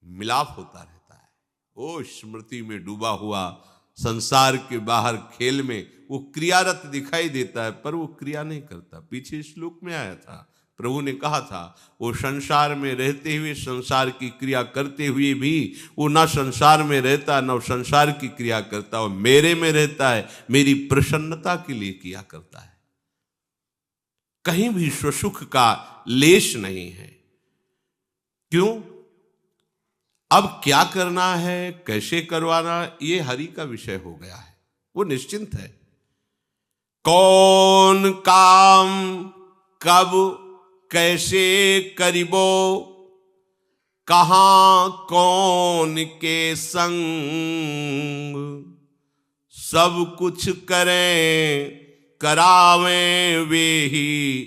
मिलाप होता रहता है। वो स्मृति में डूबा हुआ, संसार के बाहर खेल में वो क्रियारत दिखाई देता है, पर वो क्रिया नहीं करता। पीछे श्लोक में आया था, प्रभु ने कहा था, वो संसार में रहते हुए संसार की क्रिया करते हुए भी वो ना संसार में रहता ना संसार की क्रिया करता, वो मेरे में रहता है, मेरी प्रसन्नता के लिए किया करता है। कहीं भी स्वसुख का लेश नहीं है। क्यों? अब क्या करना है, कैसे करवाना, ये हरि का विषय हो गया है, वो निश्चिंत है। कौन काम कब कैसे करिबो, कहां कौन के संग, सब कुछ करें करावें वे ही,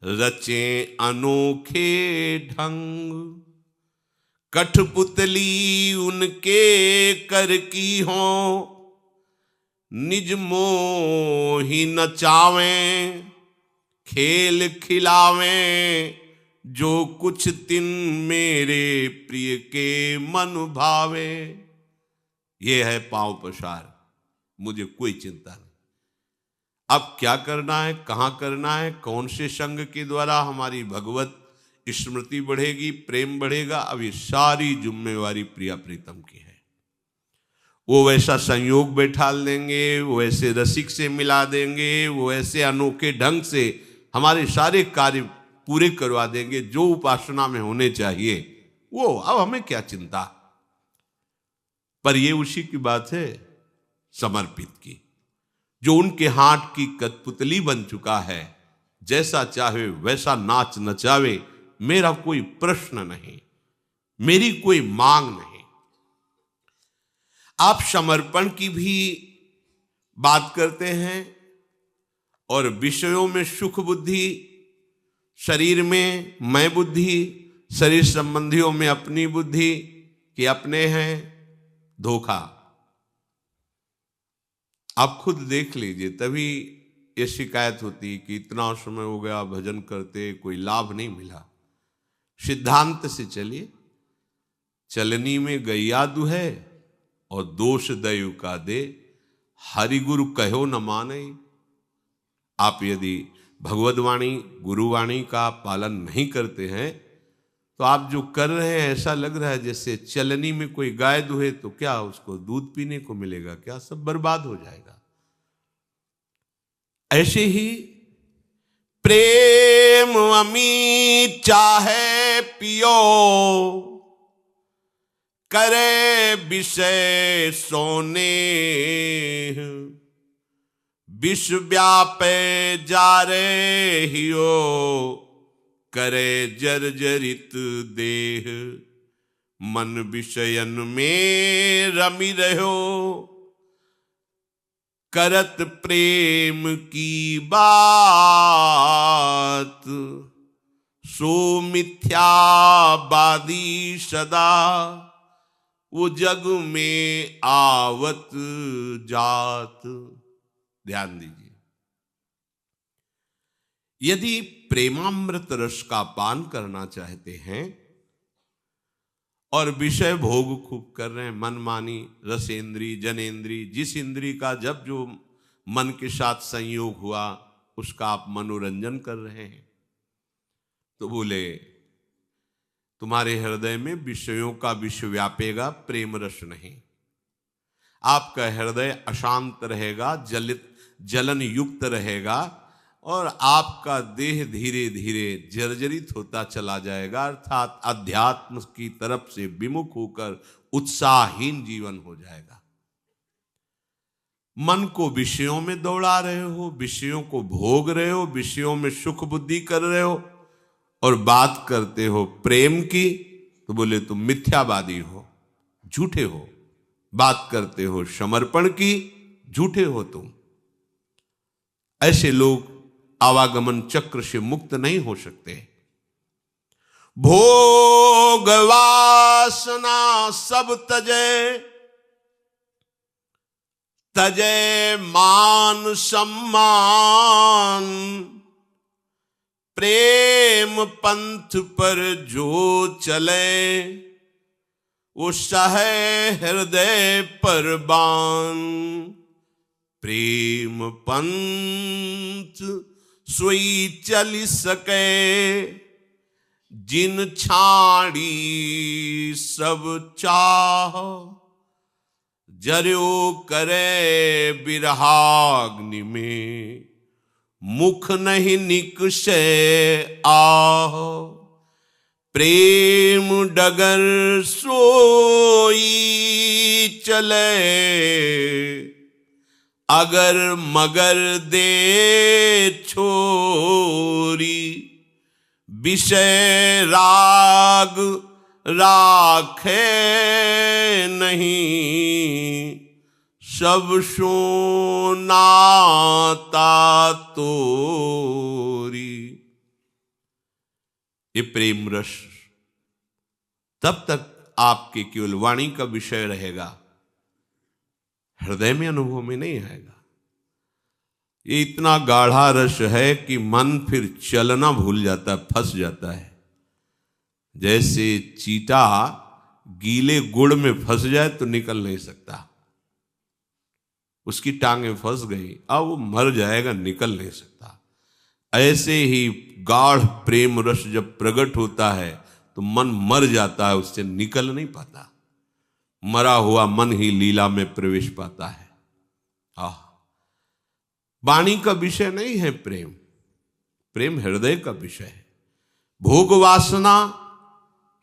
रचें अनोखे ढंग। कठपुतली उनके कर की हो, निज मोहि नचावें, खेल खिलावें, जो कुछ तिन मेरे प्रिय के मन भावे। ये है पांव पसार, मुझे कोई चिंता नहीं। अब क्या करना है, कहां करना है, कौन से संग के द्वारा हमारी भगवत स्मृति बढ़ेगी, प्रेम बढ़ेगा, अब ये सारी जिम्मेवारी प्रिया प्रीतम की है। वो वैसा संयोग बैठा देंगे, वो ऐसे रसिक से मिला देंगे, वो ऐसे अनोखे ढंग से हमारे सारे कार्य पूरे करवा देंगे जो उपासना में होने चाहिए। वो अब हमें क्या चिंता। पर ये उसी की बात है समर्पित की, जो उनके हाथ की कठपुतली बन चुका है। जैसा चाहे वैसा नाच नचावे, मेरा कोई प्रश्न नहीं, मेरी कोई मांग नहीं। आप समर्पण की भी बात करते हैं और विषयों में सुख बुद्धि, शरीर में मैं बुद्धि, शरीर संबंधियों में अपनी बुद्धि कि अपने हैं, धोखा। आप खुद देख लीजिए, तभी ये शिकायत होती कि इतना समय हो गया भजन करते, कोई लाभ नहीं मिला। सिद्धांत से चलिए, चलनी में गैया दुहे और दोष दयु का दे, हरि गुरु कहो न माने। आप यदि भगवदवाणी गुरुवाणी का पालन नहीं करते हैं तो आप जो कर रहे हैं ऐसा लग रहा है जैसे चलनी में कोई गाय दुहे तो क्या उसको दूध पीने को मिलेगा, क्या सब बर्बाद हो जाएगा। ऐसे ही प्रेम अमी चाहे पियो, करे विषय सोने, विश्व व्यापे जारे हियो, करे जर्जरित देह। मन विषयन में रमी रहो, करत प्रेम की बात। सो मिथ्यावादी सदा, वो जग में आवत जात। ध्यान दीजिए, यदि प्रेमामृत रस का पान करना चाहते हैं और विषय भोग खूब कर रहे हैं, मनमानी रसेंद्री जनेन्द्री, जिस इंद्री का जब जो मन के साथ संयोग हुआ उसका आप मनोरंजन कर रहे हैं, तो बोले तुम्हारे हृदय में विषयों का विश्व व्यापेगा, प्रेम रस नहीं। आपका हृदय अशांत रहेगा, जलन युक्त रहेगा और आपका देह धीरे धीरे जर्जरित होता चला जाएगा, अर्थात अध्यात्म की तरफ से विमुख होकर उत्साहहीन जीवन हो जाएगा। मन को विषयों में दौड़ा रहे हो, विषयों को भोग रहे हो, विषयों में सुख बुद्धि कर रहे हो और बात करते हो प्रेम की, तो बोले तुम मिथ्यावादी हो, झूठे हो। बात करते हो समर्पण की, झूठे हो तुम। ऐसे लोग आवागमन चक्र से मुक्त नहीं हो सकते। भोग वासना सब तजे, तजे मान सम्मान। प्रेम पंथ पर जो चले, वो सहे हृदय पर बान। प्रेम पंथ सोई चल सके, जिन छाड़ी सब चाह। जर्यो करे बिरहाग्नि में, मुख नहीं निकसे आह। प्रेम डगर सोई चले, अगर मगर दे छोरी। विषय राग राखे नहीं, सब सोनाता तोरी। ये प्रेम रस तब तक आपके केवल वाणी का विषय रहेगा, हृदय में अनुभव में नहीं आएगा। ये इतना गाढ़ा रस है कि मन फिर चलना भूल जाता है, फंस जाता है। जैसे चींटा गीले गुड़ में फंस जाए तो निकल नहीं सकता, उसकी टांगें फंस गई, अब वो मर जाएगा, निकल नहीं सकता। ऐसे ही गाढ़ प्रेम रस जब प्रकट होता है तो मन मर जाता है, उससे निकल नहीं पाता। मरा हुआ मन ही लीला में प्रवेश पाता है। वाणी का विषय नहीं है प्रेम, प्रेम हृदय का विषय है। भोग वासना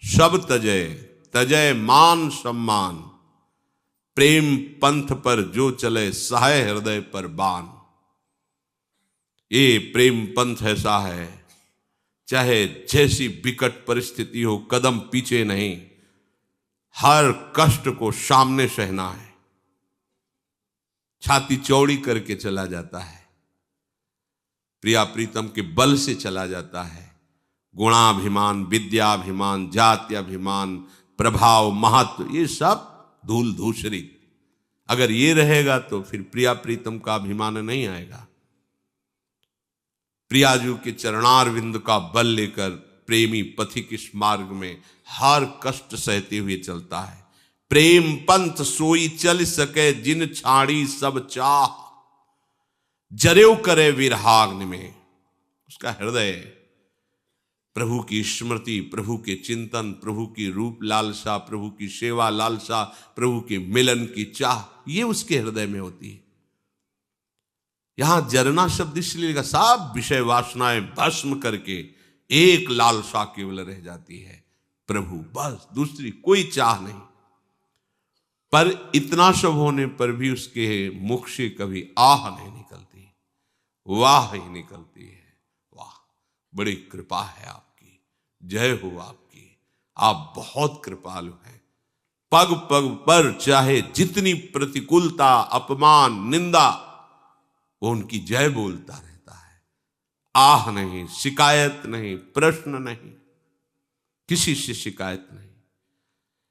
सब तजय, तजय मान सम्मान, प्रेम पंथ पर जो चले सहाय हृदय पर बान। ये प्रेम पंथ ऐसा है, चाहे जैसी विकट परिस्थिति हो, कदम पीछे नहीं, हर कष्ट को सामने सहना है, छाती चौड़ी करके चला जाता है, प्रिया प्रीतम के बल से चला जाता है। गुणाभिमान, विद्याभिमान, जात्याभिमान, प्रभाव, महत्व, ये सब धूल धूसरित। अगर ये रहेगा तो फिर प्रिया प्रीतम का अभिमान नहीं आएगा। प्रियाजू के चरणारविंद का बल लेकर प्रेमी पथिक इस मार्ग में हर कष्ट सहते हुए चलता है। प्रेम पंथ सोई चल सके जिन छाड़ी सब चाह, जरेव करे विरहाग्नि में। उसका हृदय प्रभु की स्मृति, प्रभु के चिंतन, प्रभु की रूप लालसा, प्रभु की सेवा लालसा, प्रभु के मिलन की चाह, ये उसके हृदय में होती है। यहां जरना शब्द इसलिए का, सब विषय वासनाएं भस्म करके एक लालसा केवल रह जाती है, प्रभु, बस, दूसरी कोई चाह नहीं। पर इतना सब होने पर भी उसके मुख से कभी आह नहीं निकलती, वाह ही निकलती है। वाह, बड़ी कृपा है आपकी, जय हो आपकी, आप बहुत कृपालु हैं। पग पग पर चाहे जितनी प्रतिकूलता, अपमान, निंदा, वो उनकी जय बोलता रहता है। आह नहीं, शिकायत नहीं, प्रश्न नहीं, किसी से शिकायत नहीं।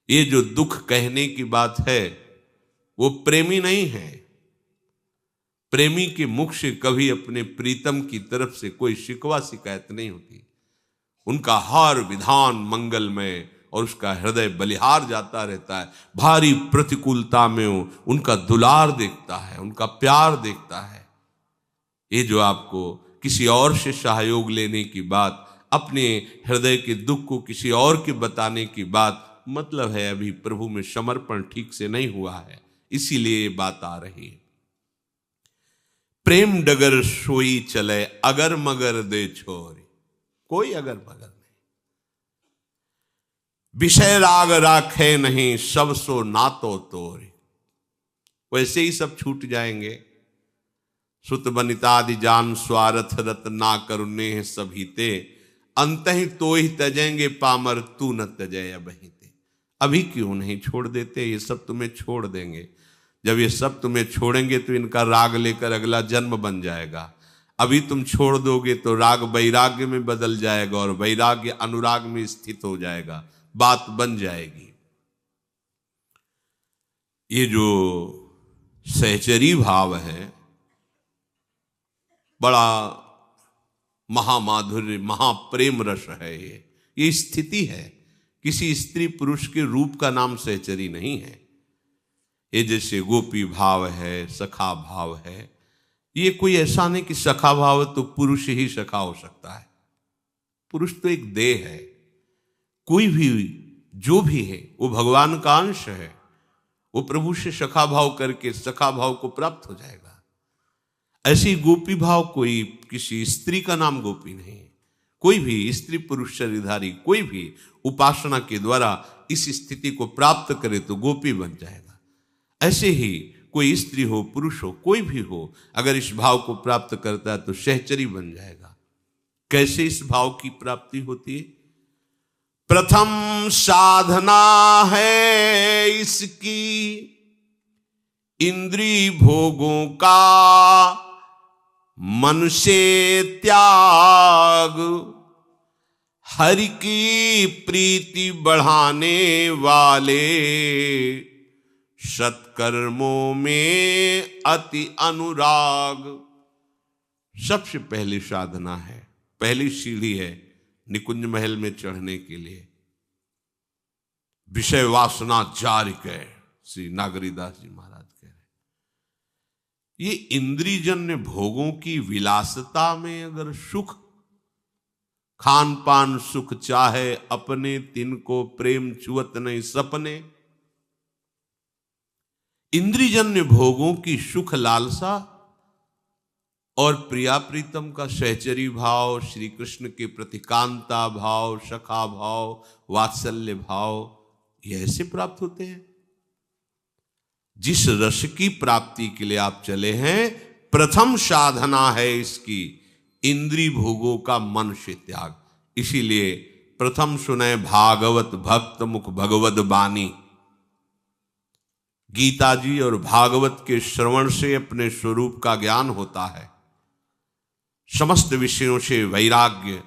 ये जो दुख कहने की बात है वो प्रेमी नहीं है। प्रेमी के मुख से कभी अपने प्रीतम की तरफ से कोई शिकवा शिकायत नहीं होती। उनका हर विधान मंगलमय और उसका हृदय बलिहार जाता रहता है। भारी प्रतिकूलता में उनका दुलार देखता है, उनका प्यार देखता है। ये जो आपको किसी और से सहयोग लेने की बात, अपने हृदय के दुख को किसी और के बताने की बात, मतलब है अभी प्रभु में समर्पण ठीक से नहीं हुआ है, इसीलिए ये बात आ रही है। प्रेम डगर सोई चले अगर मगर दे छोरी, कोई अगर मगर नहीं। विषय राग राखे नहीं सब सो नातो तोरी, वैसे ही सब छूट जाएंगे। सुत बनितादि जान स्वार्थ रत ना करुणे सभी ते, अंत ही तो ही तजेंगे पामर तू न तजय अबहिते। अभी क्यों नहीं छोड़ देते, ये सब तुम्हें छोड़ देंगे। जब ये सब तुम्हें छोड़ेंगे तो इनका राग लेकर अगला जन्म बन जाएगा। अभी तुम छोड़ दोगे तो राग वैराग्य में बदल जाएगा और वैराग्य अनुराग में स्थित हो जाएगा, बात बन जाएगी। ये जो सहचरी भाव है बड़ा महामाधुर्य, महाप्रेम रस है। ये स्थिति है, किसी स्त्री पुरुष के रूप का नाम सहचरी नहीं है। ये जैसे गोपी भाव है, सखा भाव है, ये कोई ऐसा नहीं कि सखा भाव तो पुरुष ही सखा हो सकता है। पुरुष तो एक देह है, कोई भी जो भी है वो भगवान का अंश है। वो प्रभु से सखा भाव करके सखा भाव को प्राप्त हो जाएगा। ऐसी गोपी भाव कोई किसी स्त्री का नाम गोपी नहीं है। कोई भी स्त्री पुरुष शरीरधारी कोई भी उपासना के द्वारा इस स्थिति को प्राप्त करे तो गोपी बन जाएगा। ऐसे ही कोई स्त्री हो पुरुष हो कोई भी हो, अगर इस भाव को प्राप्त करता है तो सहचरी बन जाएगा। कैसे इस भाव की प्राप्ति होती है? प्रथम साधना है इसकी इंद्रिय भोगों का मन से त्याग, हरि की प्रीति बढ़ाने वाले सत्कर्मों में अति अनुराग। सबसे पहली साधना है, पहली सीढ़ी है निकुंज महल में चढ़ने के लिए। विषय वासना जारिकै, श्री नागरीदास जी महाराज कह रहे। ये इंद्रियजन्य भोगों की विलासता में अगर सुख, खान पान सुख चाहे अपने, तिनको प्रेम छुअत नहीं सपने। इंद्रियजन्य भोगों की सुख लालसा और प्रिया प्रीतम का सहचरी भाव, श्री कृष्ण के प्रति कांता भाव, सखा भाव, वात्सल्य भाव, ये ऐसे प्राप्त होते हैं। जिस रस की प्राप्ति के लिए आप चले हैं, प्रथम साधना है इसकी इंद्रिय भोगों का मन से त्याग। इसीलिए प्रथम सुने भागवत भक्त मुख भगवद बानी। गीता जी और भागवत के श्रवण से अपने स्वरूप का ज्ञान होता है, समस्त विषयों से वैराग्य,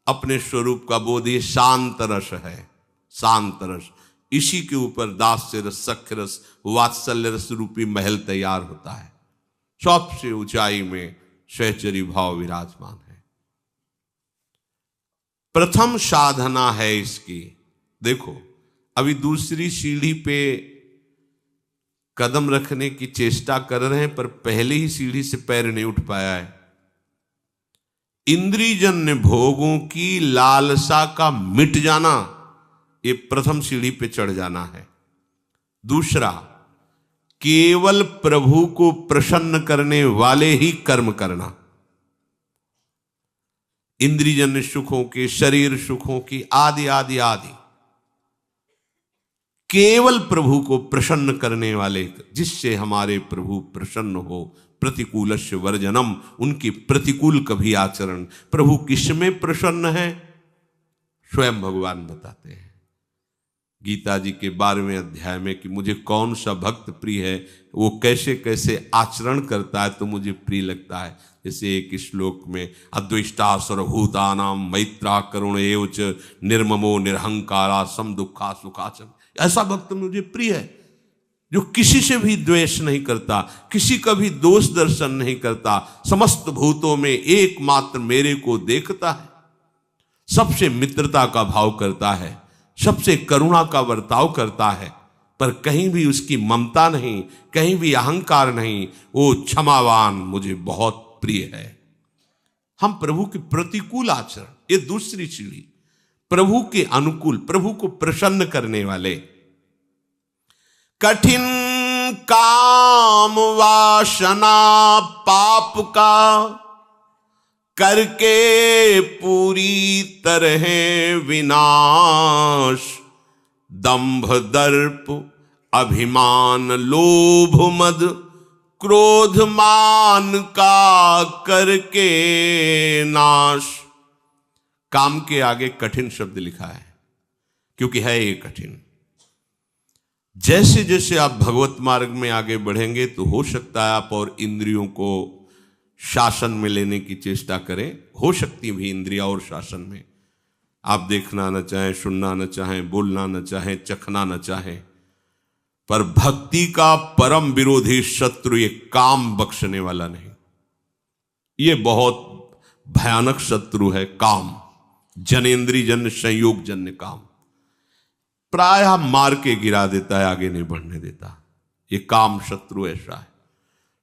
अपने स्वरूप का बोध, ये शांत रस है, शांत रस। इसी के ऊपर दास्य रस, सख्य रस, वात्सल्य रस रूपी महल तैयार होता है। सबसे ऊंचाई में सहचरी भाव विराजमान है। प्रथम साधना है इसकी। देखो अभी दूसरी सीढ़ी पे कदम रखने की चेष्टा कर रहे हैं, पर पहले ही सीढ़ी से पैर नहीं उठ पाया है। इंद्रियजन्य भोगों की लालसा का मिट जाना, ये प्रथम सीढ़ी पे चढ़ जाना है। दूसरा, केवल प्रभु को प्रसन्न करने वाले ही कर्म करना। इंद्रियजन्य सुखों की, शरीर सुखों की, आदि आदि आदि, केवल प्रभु को प्रसन्न करने वाले, जिससे हमारे प्रभु प्रसन्न हो। प्रतिकूलस्य वर्जनम, उनकी प्रतिकूल कभी आचरण। प्रभु किसमें प्रसन्न है, स्वयं भगवान बताते हैं गीता जी के 12वें अध्याय में कि मुझे कौन सा भक्त प्रिय है, वो कैसे कैसे आचरण करता है तो मुझे प्रिय लगता है। जैसे एक श्लोक में अद्वेष्टा सर्वभूतानां मैत्रा करुण एवच निर्ममो निरहंकारा सम दुखा सुखाचम। ऐसा भक्त मुझे प्रिय है जो किसी से भी द्वेष नहीं करता, किसी का भी दोष दर्शन नहीं करता, समस्त भूतों में एकमात्र मेरे को देखता है, सबसे मित्रता का भाव करता है, सबसे करुणा का बर्ताव करता है, पर कहीं भी उसकी ममता नहीं, कहीं भी अहंकार नहीं। वो क्षमावान मुझे बहुत प्रिय है। हम प्रभु के प्रतिकूल आचरण, ये दूसरी सीढ़ी। प्रभु के अनुकूल, प्रभु को प्रसन्न करने वाले। कठिन काम वासना पाप का करके पूरी तरह विनाश। दंभ दर्प अभिमान लोभ मद क्रोध मान का करके नाश। काम के आगे कठिन शब्द लिखा है क्योंकि है ये कठिन। जैसे जैसे आप भगवत मार्ग में आगे बढ़ेंगे तो हो सकता है आप और इंद्रियों को शासन में लेने की चेष्टा करें। हो सकती भी इंद्रिया और शासन में, आप देखना न चाहें, सुनना न चाहें, बोलना न चाहें, चखना न चाहें, पर भक्ति का परम विरोधी शत्रु ये काम बख्शने वाला नहीं। ये बहुत भयानक शत्रु है काम, जनेन्द्रिय जन्य संयोग जन्य काम। प्रायः मार के गिरा देता है, आगे नहीं बढ़ने देता। ये काम शत्रु ऐसा है,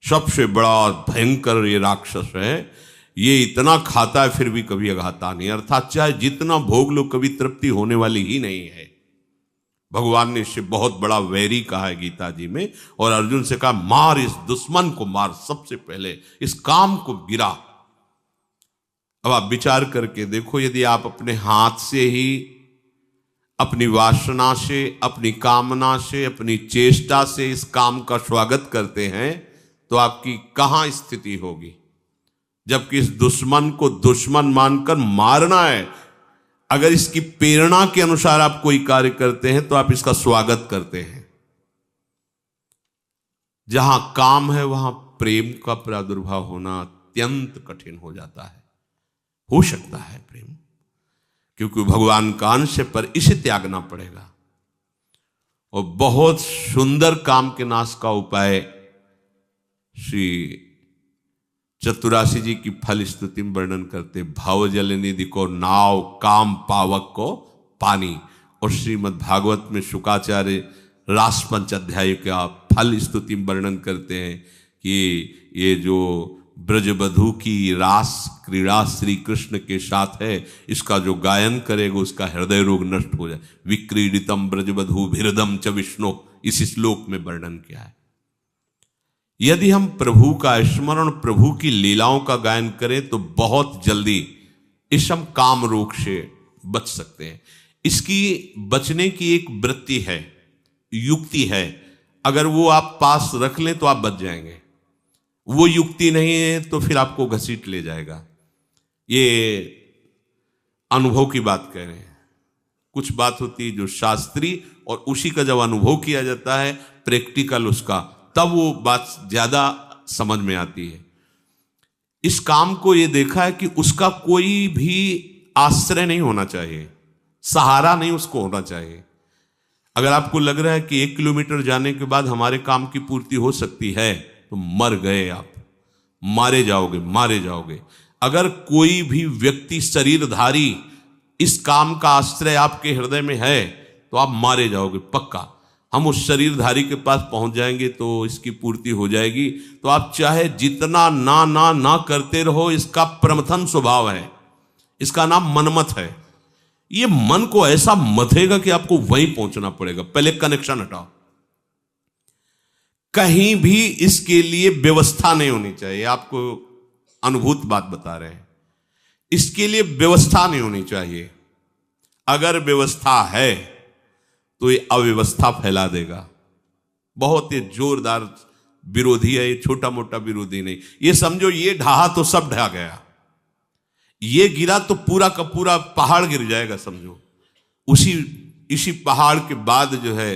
सबसे बड़ा भयंकर ये राक्षस है। ये इतना खाता है फिर भी कभी अघाता नहीं, अर्थात चाहे जितना भोग लो कभी तृप्ति होने वाली ही नहीं है। भगवान ने इससे बहुत बड़ा वैरी कहा है गीता जी में, और अर्जुन से कहा मार इस दुश्मन को, मार, सबसे पहले इस काम को गिरा। अब आप विचार करके देखो, यदि आप अपने हाथ से ही, अपनी वासना से, अपनी कामना से, अपनी चेष्टा से इस काम का स्वागत करते हैं तो आपकी कहां स्थिति होगी। जबकि इस दुश्मन को दुश्मन मानकर मारना है। अगर इसकी प्रेरणा के अनुसार आप कोई कार्य करते हैं तो आप इसका स्वागत करते हैं। जहां काम है वहां प्रेम का प्रादुर्भाव होना अत्यंत कठिन हो जाता है। हो सकता है प्रेम, क्योंकि भगवान का अंश है, पर इसे त्यागना पड़ेगा। और बहुत सुंदर काम के नाश का उपाय श्री चतुराशी जी की फल स्तुति में वर्णन करते। भाव जल निधि को नाव, काम पावक को पानी। और श्रीमद् भागवत में शुकाचार्य रास पंचाध्याय का फल स्तुति में वर्णन करते हैं कि ये जो ब्रजबधू की रास क्रीड़ा श्री कृष्ण के साथ है, इसका जो गायन करेगा उसका हृदय रोग नष्ट हो जाए। विक्रीडितम ब्रजबधू भिरदम च विष्णु, इस श्लोक में वर्णन किया है। यदि हम प्रभु का स्मरण, प्रभु की लीलाओं का गायन करें तो बहुत जल्दी इस हम काम रोग से बच सकते हैं। इसकी बचने की एक वृत्ति है, युक्ति है, अगर वो आप पास रख लें तो आप बच जाएंगे। वो युक्ति नहीं है तो फिर आपको घसीट ले जाएगा। ये अनुभव की बात कह रहे हैं। कुछ बात होती है जो शास्त्रीय, और उसी का जब अनुभव किया जाता है प्रैक्टिकल उसका, तब वो बात ज्यादा समझ में आती है। इस काम को ये देखा है कि उसका कोई भी आश्रय नहीं होना चाहिए, सहारा नहीं उसको होना चाहिए। अगर आपको लग रहा है कि 1 किलोमीटर जाने के बाद हमारे काम की पूर्ति हो सकती है तो मर गए आप, मारे जाओगे, मारे जाओगे। अगर कोई भी व्यक्ति शरीरधारी इस काम का आश्रय आपके हृदय में है तो आप मारे जाओगे पक्का। हम उस शरीरधारी के पास पहुंच जाएंगे तो इसकी पूर्ति हो जाएगी। तो आप चाहे जितना ना ना ना करते रहो, इसका प्रमथन स्वभाव है, इसका नाम मनमत है। ये मन को ऐसा मथेगा कि आपको वहीं पहुंचना पड़ेगा। पहले कनेक्शन हटाओ। कहीं भी इसके लिए व्यवस्था नहीं होनी चाहिए। आपको अनुभूत बात बता रहे हैं, इसके लिए व्यवस्था नहीं होनी चाहिए। अगर व्यवस्था है तो ये अव्यवस्था फैला देगा। बहुत ही जोरदार विरोधी है, ये छोटा मोटा विरोधी नहीं। ये समझो ये ढहा तो सब ढहा गया, ये गिरा तो पूरा का पूरा पहाड़ गिर जाएगा समझो। इसी पहाड़ के बाद जो है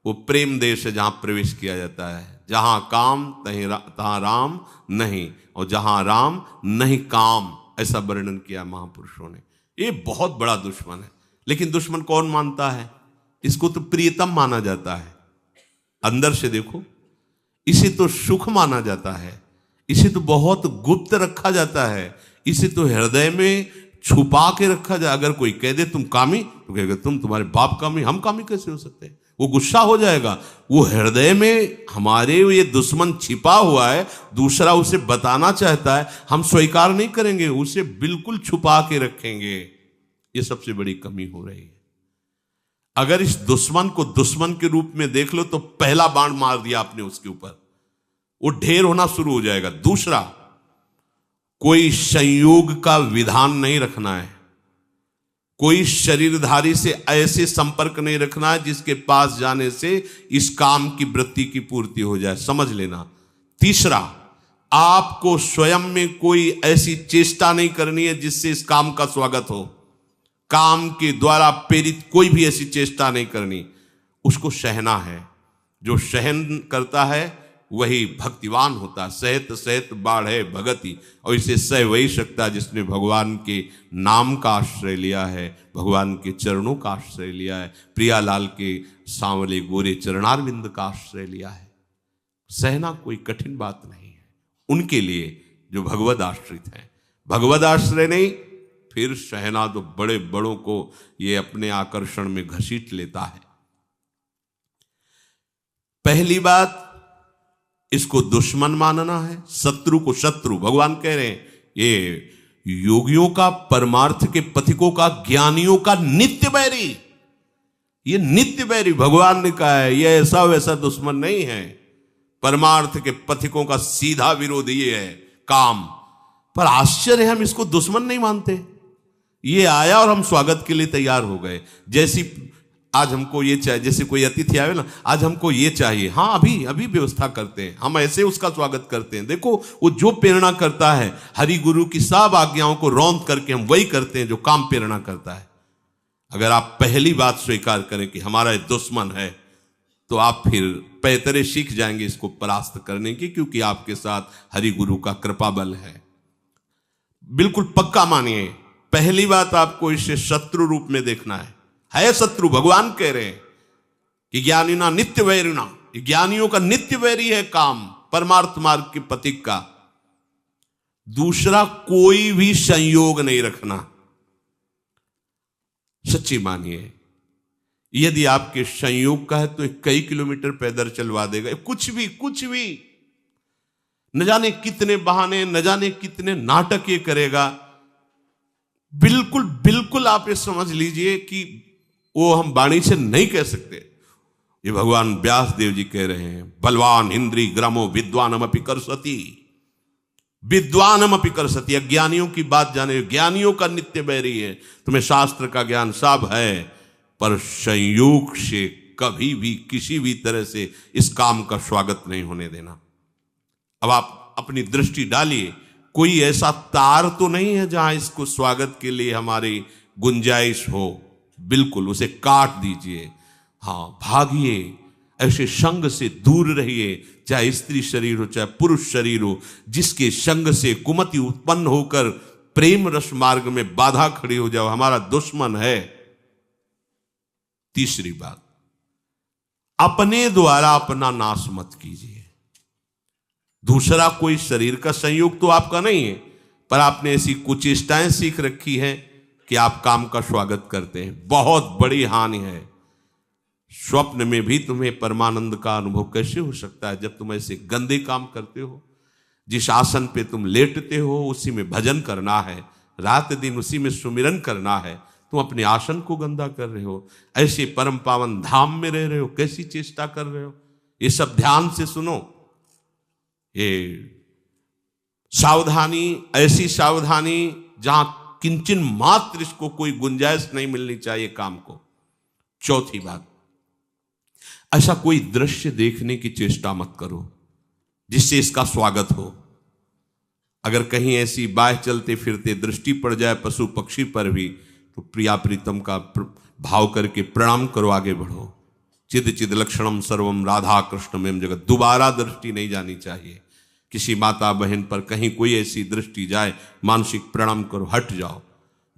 वो प्रेम देश है जहां प्रवेश किया जाता है। जहां काम तहां राम नहीं, और जहां राम नहीं काम, ऐसा वर्णन किया महापुरुषों ने। ये बहुत बड़ा दुश्मन है, लेकिन दुश्मन कौन मानता है? इसको तो प्रियतम माना जाता है। अंदर से देखो, इसे तो सुख माना जाता है, इसे तो बहुत गुप्त रखा जाता है, इसे तो हृदय में छुपा के रखा जाए। अगर कोई कह दे तुम कामी, तो कहेगा तुम्हारे बाप कामी, हम कामी कैसे हो सकते हैं? वो गुस्सा हो जाएगा। वो हृदय में हमारे ये दुश्मन छिपा हुआ है, दूसरा उसे बताना चाहता है, हम स्वीकार नहीं करेंगे, उसे बिल्कुल छुपा के रखेंगे। ये सबसे बड़ी कमी हो रही है। अगर इस दुश्मन को दुश्मन के रूप में देख लो तो पहला बाण मार दिया आपने उसके ऊपर, वो ढेर होना शुरू हो जाएगा। दूसरा, कोई संयोग का विधान नहीं रखना है, कोई शरीरधारी से ऐसे संपर्क नहीं रखना है जिसके पास जाने से इस काम की वृत्ति की पूर्ति हो जाए, समझ लेना। तीसरा, आपको स्वयं में कोई ऐसी चेष्टा नहीं करनी है जिससे इस काम का स्वागत हो। काम के द्वारा प्रेरित कोई भी ऐसी चेष्टा नहीं करनी, उसको सहना है। जो सहन करता है वही भक्तिवान होता है। सहत सहत बाढ़े भगति, और इसे सह वही सकता है जिसने भगवान के नाम का आश्रय लिया है, भगवान के चरणों का आश्रय लिया है, प्रियालाल के सांवले गोरे चरणारविंद का आश्रय लिया है। सहना कोई कठिन बात नहीं है उनके लिए जो भगवद आश्रित हैं। भगवद आश्रय नहीं, फिर सहना तो बड़े बड़ों को ये अपने आकर्षण में घसीट लेता है। पहली बात, इसको दुश्मन मानना है, शत्रु को शत्रु। भगवान कह रहे हैं ये योगियों का, परमार्थ के पथिकों का, ज्ञानियों का नित्य बैरी। ये नित्य बैरी भगवान ने कहा है, ये ऐसा वैसा दुश्मन नहीं है। परमार्थ के पथिकों का सीधा विरोधी है काम। पर आश्चर्य, हम इसको दुश्मन नहीं मानते। ये आया और हम स्वागत के लिए तैयार हो गए। जैसी आज हमको ये चाहिए, जैसे कोई अतिथि आवे ना, आज हमको ये चाहिए, हाँ अभी अभी व्यवस्था करते हैं, हम ऐसे उसका स्वागत करते हैं। देखो वो जो प्रेरणा करता है, हरि गुरु की सब आज्ञाओं को रौंद करके हम वही करते हैं जो काम प्रेरणा करता है। अगर आप पहली बात स्वीकार करें कि हमारा दुश्मन है, तो आप फिर पैतरे सीख जाएंगे इसको परास्त करने की, क्योंकि आपके साथ हरि गुरु का कृपा बल है। बिल्कुल पक्का मानिए, पहली बात आपको इसे शत्रु रूप में देखना है शत्रु। भगवान कह रहे हैं कि ज्ञानिना नित्य वैरिणा, ज्ञानियों का नित्य वैरी है काम, परमार्थ मार्ग के पथिक का। दूसरा, कोई भी संयोग नहीं रखना। सच्ची मानिए, यदि आपके संयोग का है तो कई किलोमीटर पैदल चलवा देगा। कुछ भी न जाने कितने बहाने, न जाने कितने नाटक ये करेगा। बिल्कुल आप ये समझ लीजिए कि वो हम वाणी से नहीं कह सकते। ये भगवान व्यास देव जी कह रहे हैं, बलवान इंद्री ग्रामो विद्वानमपि करसति, विद्वानमपि करसति। अज्ञानियों की बात जाने, ज्ञानियों का नित्य बैरी है। तुम्हें शास्त्र का ज्ञान सब है, पर संयोग से कभी भी किसी भी तरह से इस काम का स्वागत नहीं होने देना। अब आप अपनी दृष्टि डालिए, कोई ऐसा तार तो नहीं है जहां इसको स्वागत के लिए हमारी गुंजाइश हो। बिल्कुल उसे काट दीजिए। हाँ, भागिए, ऐसे संग से दूर रहिए, चाहे स्त्री शरीर हो चाहे पुरुष शरीर हो, जिसके संग से कुमति उत्पन्न होकर प्रेम रस मार्ग में बाधा खड़ी हो जाओ, हमारा दुश्मन है। तीसरी बात, अपने द्वारा अपना नाश मत कीजिए। दूसरा कोई शरीर का संयोग तो आपका नहीं है, पर आपने ऐसी कुचेष्टाएं सीख रखी है कि आप काम का स्वागत करते हैं। बहुत बड़ी हानि है। स्वप्न में भी तुम्हें परमानंद का अनुभव कैसे हो सकता है जब तुम ऐसे गंदे काम करते हो। जिस आसन पे तुम लेटते हो उसी में भजन करना है, रात दिन उसी में सुमिरन करना है, तुम अपने आसन को गंदा कर रहे हो। ऐसे परम पावन धाम में रह रहे हो, कैसी चेष्टा कर रहे हो। ये सब ध्यान से सुनो। ये सावधानी, ऐसी सावधानी जहां किंचन मात्र इसको कोई गुंजाइश नहीं मिलनी चाहिए काम को। चौथी बात, ऐसा कोई दृश्य देखने की चेष्टा मत करो जिससे इसका स्वागत हो। अगर कहीं ऐसी बाह चलते फिरते दृष्टि पड़ जाए पशु पक्षी पर भी, तो प्रिया प्रीतम का भाव करके प्रणाम करो, आगे बढ़ो। चिद चिद लक्षणम सर्वम राधा कृष्णमें जगत। दोबारा दृष्टि नहीं जानी चाहिए। किसी माता बहन पर कहीं कोई ऐसी दृष्टि जाए, मानसिक प्रणाम करो, हट जाओ।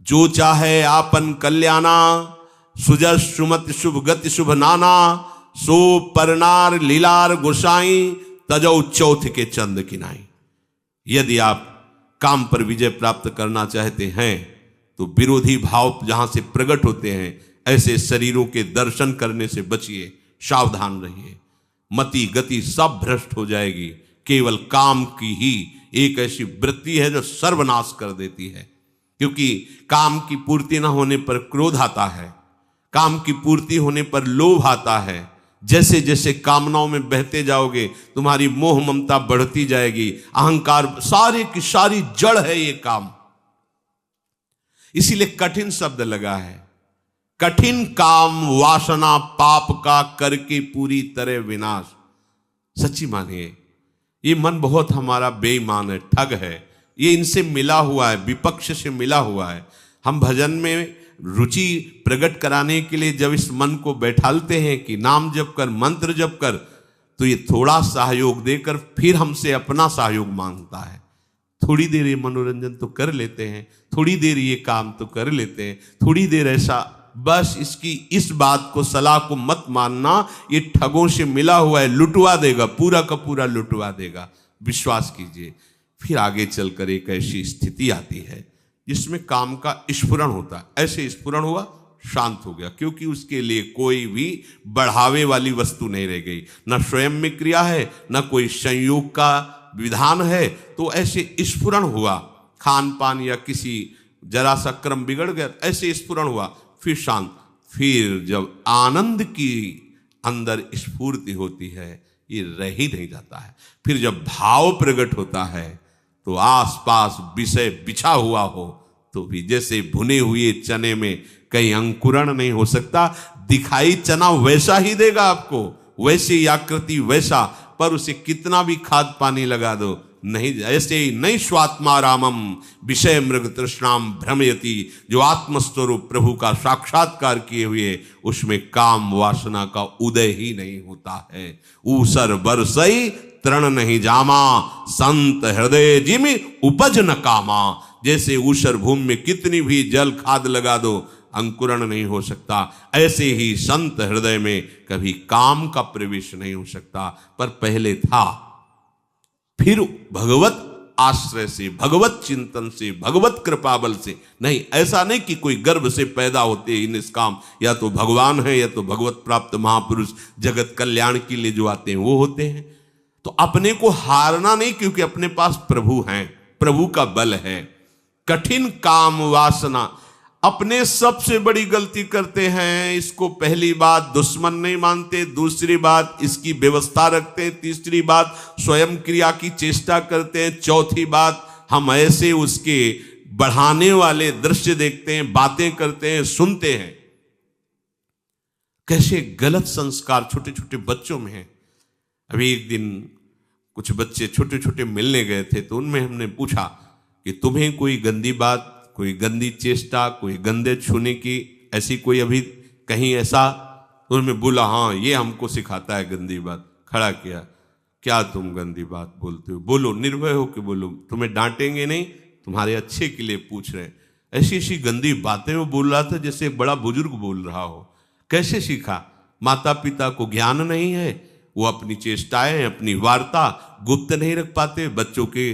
जो चाहे आपन कल्याणा, सुजस सुमति शुभ गति शुभ नाना, सो परनार लीलार गोसाई, तजौ चौथ के चंद किनाई। यदि आप काम पर विजय प्राप्त करना चाहते हैं तो विरोधी भाव जहां से प्रकट होते हैं, ऐसे शरीरों के दर्शन करने से बचिए, सावधान रहिए। मति गति सब भ्रष्ट हो जाएगी। केवल काम की ही एक ऐसी वृत्ति है जो सर्वनाश कर देती है। क्योंकि काम की पूर्ति न होने पर क्रोध आता है, काम की पूर्ति होने पर लोभ आता है। जैसे जैसे कामनाओं में बहते जाओगे तुम्हारी मोह ममता बढ़ती जाएगी, अहंकार, सारे की सारी जड़ है ये काम। इसीलिए कठिन शब्द लगा है। कठिन काम वासना पाप का करके पूरी तरह विनाश। सच्ची मानिए, ये मन बहुत हमारा बेईमान है, ठग है। ये इनसे मिला हुआ है, विपक्ष से मिला हुआ है। हम भजन में रुचि प्रकट कराने के लिए जब इस मन को बैठालते हैं कि नाम जप कर, मंत्र जप कर, तो ये थोड़ा सहयोग देकर फिर हमसे अपना सहयोग मांगता है। थोड़ी देर ये मनोरंजन तो कर लेते हैं, थोड़ी देर ये काम तो कर लेते हैं, थोड़ी देर ऐसा, बस इसकी इस बात को, सलाह को मत मानना। ये ठगों से मिला हुआ है, लुटवा देगा, पूरा का पूरा लुटवा देगा। विश्वास कीजिए। फिर आगे चलकर एक ऐसी स्थिति आती है जिसमें काम का स्फुरण होता है। ऐसे स्फुरण हुआ, शांत हो गया, क्योंकि उसके लिए कोई भी बढ़ावे वाली वस्तु नहीं रह गई। न स्वयं में क्रिया है, न कोई संयोग का विधान है। तो ऐसे स्फुरण हुआ, खान पान या किसी जरा सा क्रम बिगड़ गया, ऐसे स्फुरण हुआ, फिर शांत। फिर जब आनंद की अंदर स्फूर्ति होती है, ये रह ही नहीं जाता है। फिर जब भाव प्रकट होता है तो आसपास विषय बिछा हुआ हो तो भी जैसे भुने हुए चने में कहीं अंकुरण नहीं हो सकता। दिखाई चना वैसा ही देगा आपको, वैसी आकृति वैसा, पर उसे कितना भी खाद पानी लगा दो नहीं। ऐसे ही नहीं स्वात्मा रामम विषय मृग तृष्णाम भ्रमयति। जो आत्मस्वरूप प्रभु का साक्षात्कार किए हुए, उसमें काम वासना का उदय ही नहीं होता है। ऊसर बरसई तृण नहीं जामा, संत हृदय जिमि उपज न कामा। जैसे ऊसर भूमि में कितनी भी जल खाद लगा दो, अंकुरण नहीं हो सकता। ऐसे ही संत हृदय में कभी काम का प्रवेश नहीं हो सकता, पर पहले था, फिर भगवत आश्रय से, भगवत चिंतन से, भगवत कृपा बल से। नहीं, ऐसा नहीं कि कोई गर्भ से पैदा होते ही निष्काम, या तो भगवान है या तो भगवत प्राप्त महापुरुष जगत कल्याण के लिए जो आते हैं वो होते हैं। तो अपने को हारना नहीं, क्योंकि अपने पास प्रभु हैं, प्रभु का बल है। कठिन काम वासना, अपने सबसे बड़ी गलती करते हैं। इसको पहली बात दुश्मन नहीं मानते, दूसरी बात इसकी व्यवस्था रखते हैं, तीसरी बात स्वयं क्रिया की चेष्टा करते हैं, चौथी बात हम ऐसे उसके बढ़ाने वाले दृश्य देखते हैं, बातें करते हैं, सुनते हैं। कैसे गलत संस्कार छोटे छोटे बच्चों में हैं। अभी एक दिन कुछ बच्चे छोटे छोटे मिलने गए थे, तो उनमें हमने पूछा कि तुम्हें कोई गंदी बात, कोई गंदी चेष्टा, कोई गंदे छूने की ऐसी कोई अभी कहीं ऐसा? तो उन्होंने बोला हाँ, ये हमको सिखाता है गंदी बात। खड़ा किया, क्या तुम गंदी बात बोलते हो? बोलो, निर्भय हो कि बोलो, तुम्हें डांटेंगे नहीं, तुम्हारे अच्छे के लिए पूछ रहे हैं। ऐसी ऐसी गंदी बातें वो बोल रहा था जैसे एक बड़ा बुजुर्ग बोल रहा हो। कैसे सीखा? माता पिता को ज्ञान नहीं है, वो अपनी चेष्टाएं, अपनी वार्ता गुप्त नहीं रख पाते। बच्चों के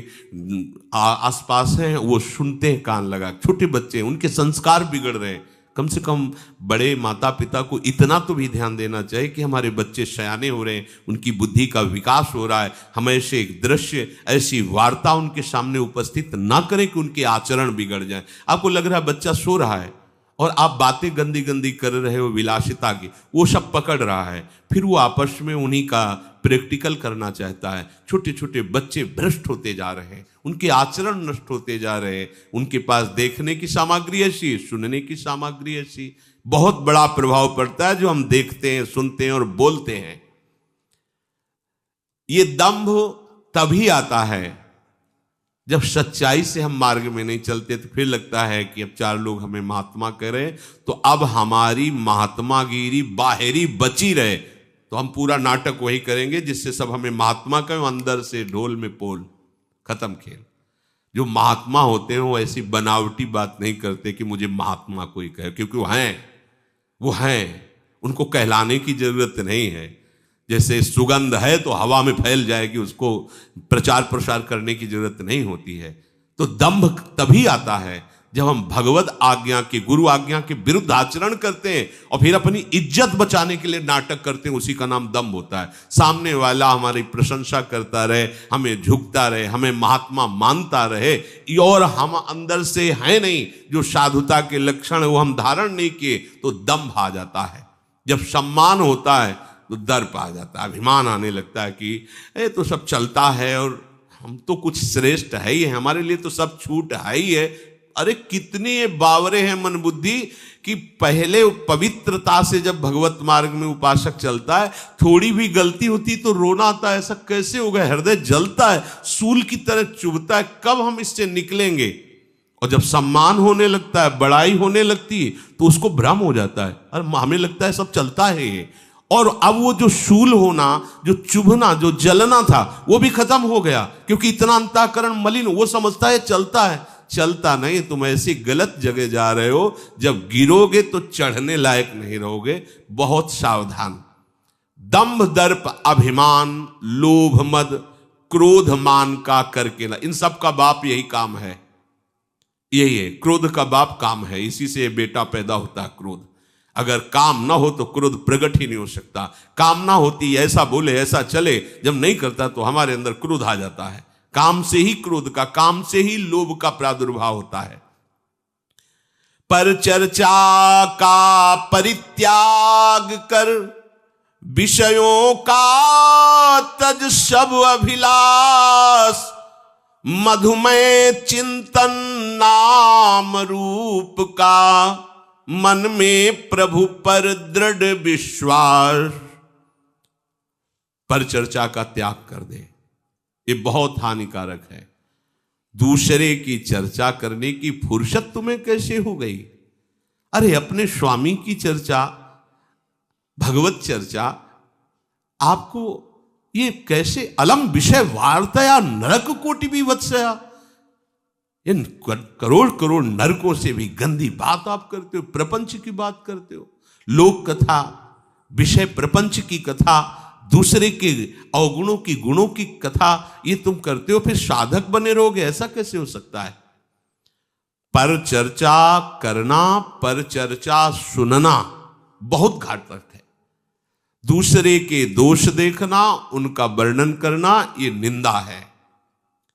आसपास हैं, वो सुनते हैं कान लगा। छोटे बच्चे, उनके संस्कार बिगड़ रहे हैं। कम से कम बड़े माता पिता को इतना तो भी ध्यान देना चाहिए कि हमारे बच्चे सयाने हो रहे हैं, उनकी बुद्धि का विकास हो रहा है। हम ऐसे एक दृश्य, ऐसी वार्ता उनके सामने उपस्थित ना करें कि उनके आचरण बिगड़ जाए। आपको लग रहा है बच्चा सो रहा है और आप बातें गंदी गंदी कर रहे हो, विलासिता की, वो सब पकड़ रहा है, फिर वो आपस में उन्हीं का प्रैक्टिकल करना चाहता है। छोटे छोटे बच्चे भ्रष्ट होते जा रहे हैं, उनके आचरण नष्ट होते जा रहे हैं। उनके पास देखने की सामग्री ऐसी, सुनने की सामग्री ऐसी, बहुत बड़ा प्रभाव पड़ता है जो हम देखते हैं, सुनते हैं और बोलते हैं। ये दंभ तभी आता है जब सच्चाई से हम मार्ग में नहीं चलते, तो फिर लगता है कि अब चार लोग हमें महात्मा करें, तो अब हमारी महात्मागिरी बाहरी बची रहे, तो हम पूरा नाटक वही करेंगे जिससे सब हमें महात्मा कहें, अंदर से ढोल में पोल, खत्म खेल। जो महात्मा होते हैं वो ऐसी बनावटी बात नहीं करते कि मुझे महात्मा कोई कहे, क्योंकि वो हैं, उनको कहलाने की जरूरत नहीं है। जैसे सुगंध है तो हवा में फैल जाएगी, उसको प्रचार प्रसार करने की जरूरत नहीं होती है। तो दंभ तभी आता है जब हम भगवत आज्ञा के, गुरु आज्ञा के विरुद्ध आचरण करते हैं और फिर अपनी इज्जत बचाने के लिए नाटक करते हैं। उसी का नाम दंभ होता है। सामने वाला हमारी प्रशंसा करता रहे, हमें झुकता रहे, हमें महात्मा मानता रहे, और हम अंदर से हैं नहीं, जो साधुता के लक्षण वो हम धारण नहीं किए, तो दंभ आ जाता है। जब सम्मान होता है तो दर्प आ जाता है, अभिमान आने लगता है कि ये तो सब चलता है और हम तो कुछ श्रेष्ठ है ही है, हमारे लिए तो सब छूट है ही है। अरे कितने ये बावरे हैं मन बुद्धि कि पहले पवित्रता से जब भगवत मार्ग में उपासक चलता है, थोड़ी भी गलती होती तो रोना आता है, ऐसा कैसे हो गया, हृदय जलता है, सूल की तरह चुभता है, कब हम इससे निकलेंगे। और जब सम्मान होने लगता है, बड़ाई होने लगती है, तो उसको भ्रम हो जाता है, अरे हमें लगता है सब चलता है ये। और अब वो जो शूल होना, जो चुभना, जो जलना था, वो भी खत्म हो गया, क्योंकि इतना अंतःकरण मलिन, वो समझता है चलता है। चलता नहीं, तुम ऐसी गलत जगह जा रहे हो, जब गिरोगे तो चढ़ने लायक नहीं रहोगे। बहुत सावधान। दंभ, दर्प, अभिमान, लोभ, मद, क्रोध, मान का करके ना, इन सब का बाप यही काम है, यही है, क्रोध का बाप काम है। इसी से बेटा पैदा होता है, क्रोध। अगर काम ना हो तो क्रोध प्रकट ही नहीं हो सकता। कामना होती, ऐसा बोले, ऐसा चले, जब नहीं करता तो हमारे अंदर क्रोध आ जाता है। काम से ही क्रोध का, काम से ही लोभ का प्रादुर्भाव होता है। पर चर्चा का परित्याग कर, विषयों का तज सब अभिलाष, मधुमय चिंतन नाम रूप का, मन में प्रभु पर दृढ़ विश्वास। पर चर्चा का त्याग कर दे, ये बहुत हानिकारक है। दूसरे की चर्चा करने की फुर्सत तुम्हें कैसे हो गई? अरे अपने स्वामी की चर्चा, भगवत चर्चा, आपको ये कैसे अलम विषय वार्तया नरक कोटि भी वत्सया, इन करोड़ करोड़ नरकों से भी गंदी बात आप करते हो, प्रपंच की बात करते हो, लोक कथा, विषय प्रपंच की कथा, दूसरे के अवगुणों की गुणों की कथा, ये तुम करते हो, फिर साधक बने रहोगे? ऐसा कैसे हो सकता है? पर चर्चा करना, पर चर्चा सुनना बहुत घातक है। दूसरे के दोष देखना, उनका वर्णन करना, ये निंदा है।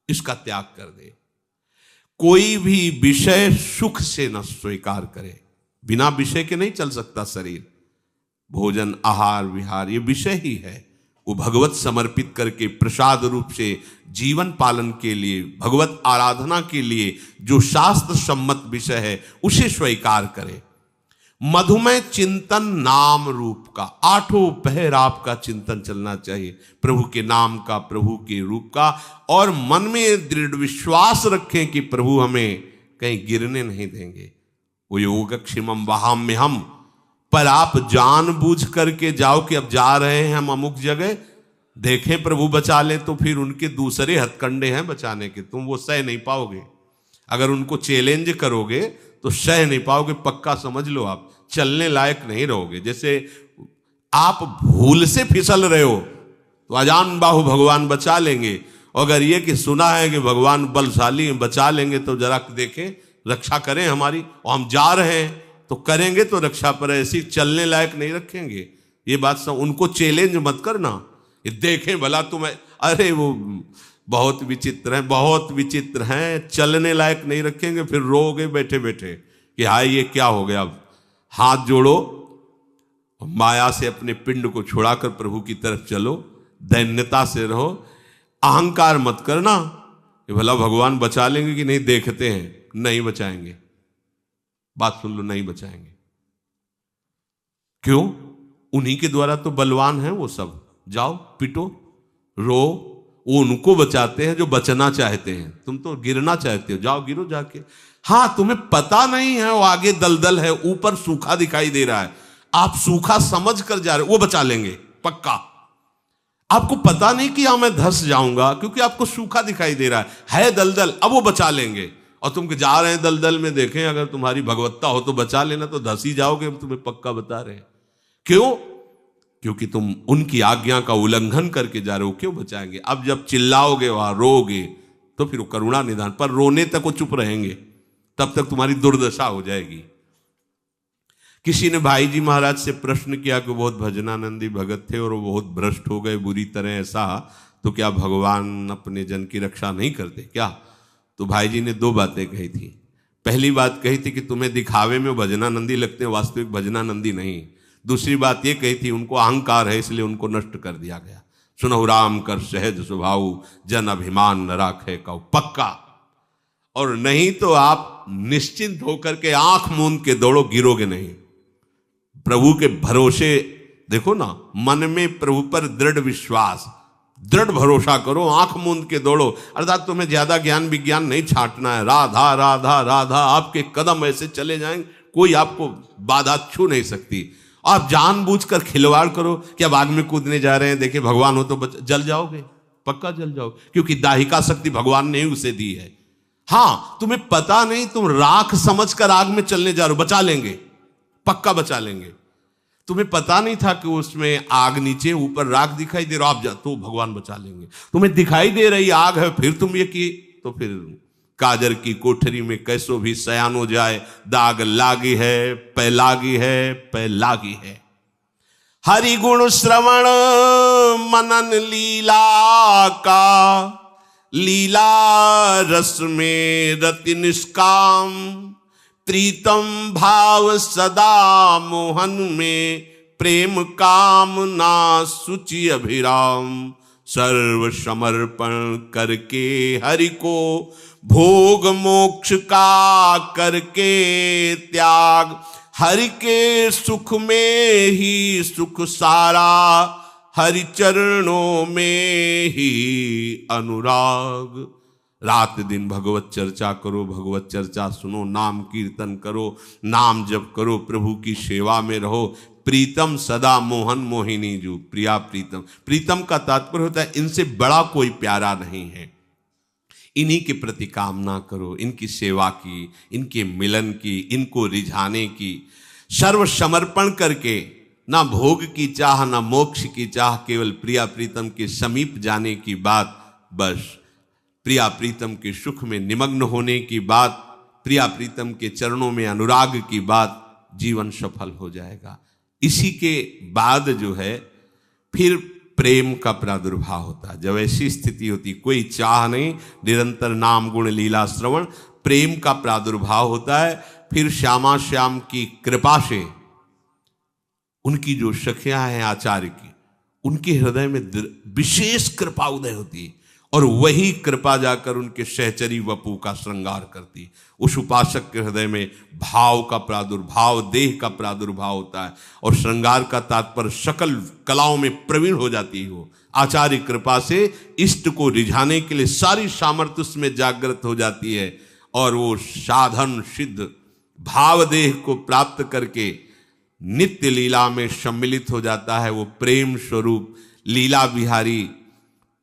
इसका त्याग कर दे। कोई भी विषय सुख से न स्वीकार करे। बिना विषय के नहीं चल सकता शरीर। भोजन, आहार, विहार ये विषय ही है। वो भगवत समर्पित करके प्रसाद रूप से जीवन पालन के लिए, भगवत आराधना के लिए जो शास्त्र सम्मत विषय है उसे स्वीकार करे। मधुमय चिंतन नाम रूप का, आठों पहर आपका चिंतन चलना चाहिए, प्रभु के नाम का, प्रभु के रूप का, और मन में दृढ़ विश्वास रखें कि प्रभु हमें कहीं गिरने नहीं देंगे। वो योगक्षेमम वहाम्यहम, पर आप जानबूझ करके जाओ कि अब जा रहे हैं हम अमुक जगह, देखें प्रभु बचा ले, तो फिर उनके दूसरे हथकंडे हैं बचाने के, तुम वो सह नहीं पाओगे। अगर उनको चैलेंज करोगे तो सह नहीं पाओगे, पक्का समझ लो, आप चलने लायक नहीं रहोगे। जैसे आप भूल से फिसल रहे हो तो अजान बाहु भगवान बचा लेंगे, अगर ये कि सुना है कि भगवान बलशाली हैं, बचा लेंगे, तो जरा देखें, रक्षा करें हमारी, और हम जा रहे हैं तो करेंगे तो रक्षा, पर ऐसी चलने लायक नहीं रखेंगे। ये बात सब उनको चैलेंज मत करना, ये देखें भला तुम्हें, अरे वो बहुत विचित्र हैं, बहुत विचित्र हैं, चलने लायक नहीं रखेंगे, फिर रोगे बैठे बैठे कि हाय ये क्या हो गया। अब हाथ जोड़ो, माया से अपने पिंड को छुड़ाकर प्रभु की तरफ चलो, दैन्यता से रहो, अहंकार मत करना कि भला भगवान बचा लेंगे कि नहीं, देखते हैं, नहीं बचाएंगे। बात सुन लो, नहीं बचाएंगे। क्यों? उन्हीं के द्वारा तो बलवान है वो सब। जाओ पिटो, रो, वो उनको बचाते हैं जो बचना चाहते हैं, तुम तो गिरना चाहते हो, जाओ गिरो जाके। हाँ, तुम्हें पता नहीं है वो आगे दलदल है, ऊपर सूखा दिखाई दे रहा है, आप सूखा समझ कर जा रहे हो, वो बचा लेंगे पक्का। आपको पता नहीं कि मैं धंस जाऊंगा, क्योंकि आपको सूखा दिखाई दे रहा है दलदल, अब वो बचा लेंगे। और तुम जा रहे हैं दलदल में, देखें अगर तुम्हारी भगवत्ता हो तो बचा लेना, तो धंस ही जाओगे, हम तुम्हें पक्का बता रहे हैं। क्यों? क्योंकि तुम उनकी आज्ञा का उल्लंघन करके जा रहे हो, क्यों बचाएंगे? अब जब चिल्लाओगे, वहां रोगे, तो फिर वो करुणा निधान, पर रोने तक वो चुप रहेंगे, तब तक तुम्हारी दुर्दशा हो जाएगी। किसी ने भाई जी महाराज से प्रश्न किया कि बहुत भजनानंदी भगत थे और वो बहुत भ्रष्ट हो गए बुरी तरह, ऐसा तो क्या भगवान अपने जन की रक्षा नहीं करते क्या? तो भाई जी ने दो बातें कही थी। पहली बात कही थी कि तुम्हें दिखावे में भजनानंदी लगते हैं, वास्तविक भजनानंदी नहीं। दूसरी बात ये कही थी, उनको अहंकार है इसलिए उनको नष्ट कर दिया गया। सुनहु राम कर सहज स्वभाव, जन अभिमान न राखे कौ, पक्का। और नहीं तो आप निश्चिंत होकर के आंख मूंद के दौड़ो, गिरोगे नहीं। प्रभु के भरोसे देखो ना, मन में प्रभु पर दृढ़ विश्वास, दृढ़ भरोसा करो, आंख मूंद के दौड़ो। अर्थात तुम्हें ज्यादा ज्ञान विज्ञान नहीं छांटना है, राधा राधा राधा, आपके कदम ऐसे चले जाएंगे, कोई आपको बाधा छू नहीं सकती। आप जानबूझकर खिलवाड़ करो, क्या आग में कूदने जा रहे हैं, देखिए भगवान हो तो जल जाओगे, पक्का जल जाओगे, क्योंकि दाहिका शक्ति भगवान ने ही उसे दी है। हाँ, तुम्हें पता नहीं, तुम राख समझकर आग में चलने जा रहे हो, बचा लेंगे, पक्का बचा लेंगे। तुम्हें पता नहीं था कि उसमें आग नीचे, ऊपर राख दिखाई दे रहा, आप जा तो भगवान बचा लेंगे। तुम्हें दिखाई दे रही आग है, फिर तुम ये किए, तो फिर काजर की कोठरी में कैसो भी सयान हो जाए, दाग लागी है, पै लागी है, पै लागी है। हरि गुण श्रवण मनन लीला का, लीला रस में रति निष्काम, प्रीतम भाव सदा मोहन में, प्रेम काम ना सुचि अभिराम। सर्व समर्पण करके हरि को, भोग मोक्ष का करके त्याग, हरि के सुख में ही सुख सारा, हरि चरणों में ही अनुराग। रात दिन भगवत चर्चा करो, भगवत चर्चा सुनो, नाम कीर्तन करो, नाम जप करो, प्रभु की सेवा में रहो। प्रीतम सदा मोहन मोहिनी जू, प्रिया प्रीतम। प्रीतम का तात्पर्य होता है इनसे बड़ा कोई प्यारा नहीं है, इन्हीं के प्रति कामना करो, इनकी सेवा की, इनके मिलन की, इनको रिझाने की, सर्व समर्पण करके, ना भोग की चाह ना मोक्ष की चाह, केवल प्रिया प्रीतम के समीप जाने की बात, बस प्रिया प्रीतम के सुख में निमग्न होने की बात, प्रिया प्रीतम के चरणों में अनुराग की बात, जीवन सफल हो जाएगा। इसी के बाद जो है फिर प्रेम का प्रादुर्भाव होता है। जब ऐसी स्थिति होती, कोई चाह नहीं, निरंतर नाम गुण लीला श्रवण, प्रेम का प्रादुर्भाव होता है। फिर श्यामा श्याम की कृपा से, उनकी जो सखियां हैं आचार्य की, उनके हृदय में विशेष कृपा उदय होती है, और वही कृपा जाकर उनके सहचरी वपु का श्रृंगार करती। उस उपासक के हृदय में भाव का प्रादुर्भाव, देह का प्रादुर्भाव होता है, और श्रृंगार का तात्पर्य सकल कलाओं में प्रवीण हो जाती है। वो आचार्य कृपा से इष्ट को रिझाने के लिए सारी सामर्थ्य उसमें जागृत हो जाती है, और वो साधन सिद्ध भाव देह को प्राप्त करके नित्य लीला में सम्मिलित हो जाता है। वो प्रेम स्वरूप लीला बिहारी,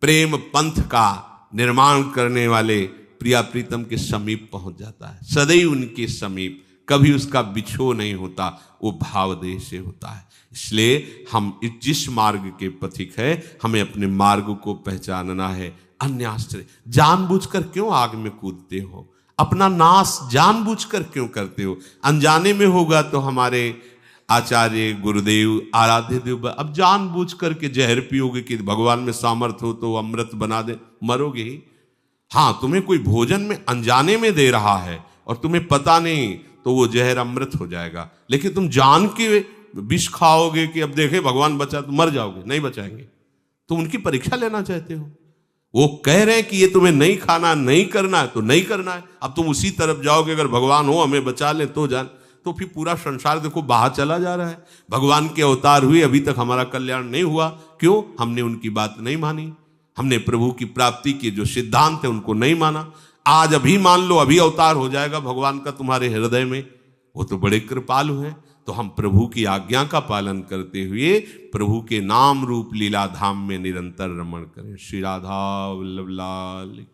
प्रेम पंथ का निर्माण करने वाले प्रिया प्रीतम के समीप पहुंच जाता है, सदैव उनके समीप, कभी उसका बिछो नहीं होता, वो भावदेह से होता है। इसलिए हम जिस मार्ग के पथिक है, हमें अपने मार्ग को पहचानना है। अन्य आश्चर्य, जानबूझकर क्यों आग में कूदते हो? अपना नाश जानबूझकर क्यों करते हो? अनजाने में होगा तो हमारे आचार्य गुरुदेव आराध्य देव, अब जानबूझ करके जहर पियोगे कि भगवान में सामर्थ्य हो तो अमृत बना दे, मरोगे ही। हाँ, तुम्हें कोई भोजन में अनजाने में दे रहा है और तुम्हें पता नहीं, तो वो जहर अमृत हो जाएगा। लेकिन तुम जान के विष खाओगे कि अब देखे भगवान बचा, तो मर जाओगे, नहीं बचाएंगे। तुम उनकी परीक्षा लेना चाहते हो। वो कह रहे हैं कि ये तुम्हें नहीं खाना, नहीं करना है, तो नहीं करना है। अब तुम उसी तरफ जाओगे, अगर भगवान हो हमें बचा ले तो जान, तो फिर पूरा संसार देखो बाहर चला जा रहा है। भगवान के अवतार हुए, अभी तक हमारा कल्याण नहीं हुआ। क्यों? हमने उनकी बात नहीं मानी, हमने प्रभु की प्राप्ति के जो सिद्धांत है उनको नहीं माना। आज अभी मान लो, अभी अवतार हो जाएगा भगवान का तुम्हारे हृदय में, वो तो बड़े कृपालु हैं। तो हम प्रभु की आज्ञा का पालन करते हुए प्रभु के नाम रूप लीला धाम में निरंतर रमण करें। श्री राधा वल्लभ लाल।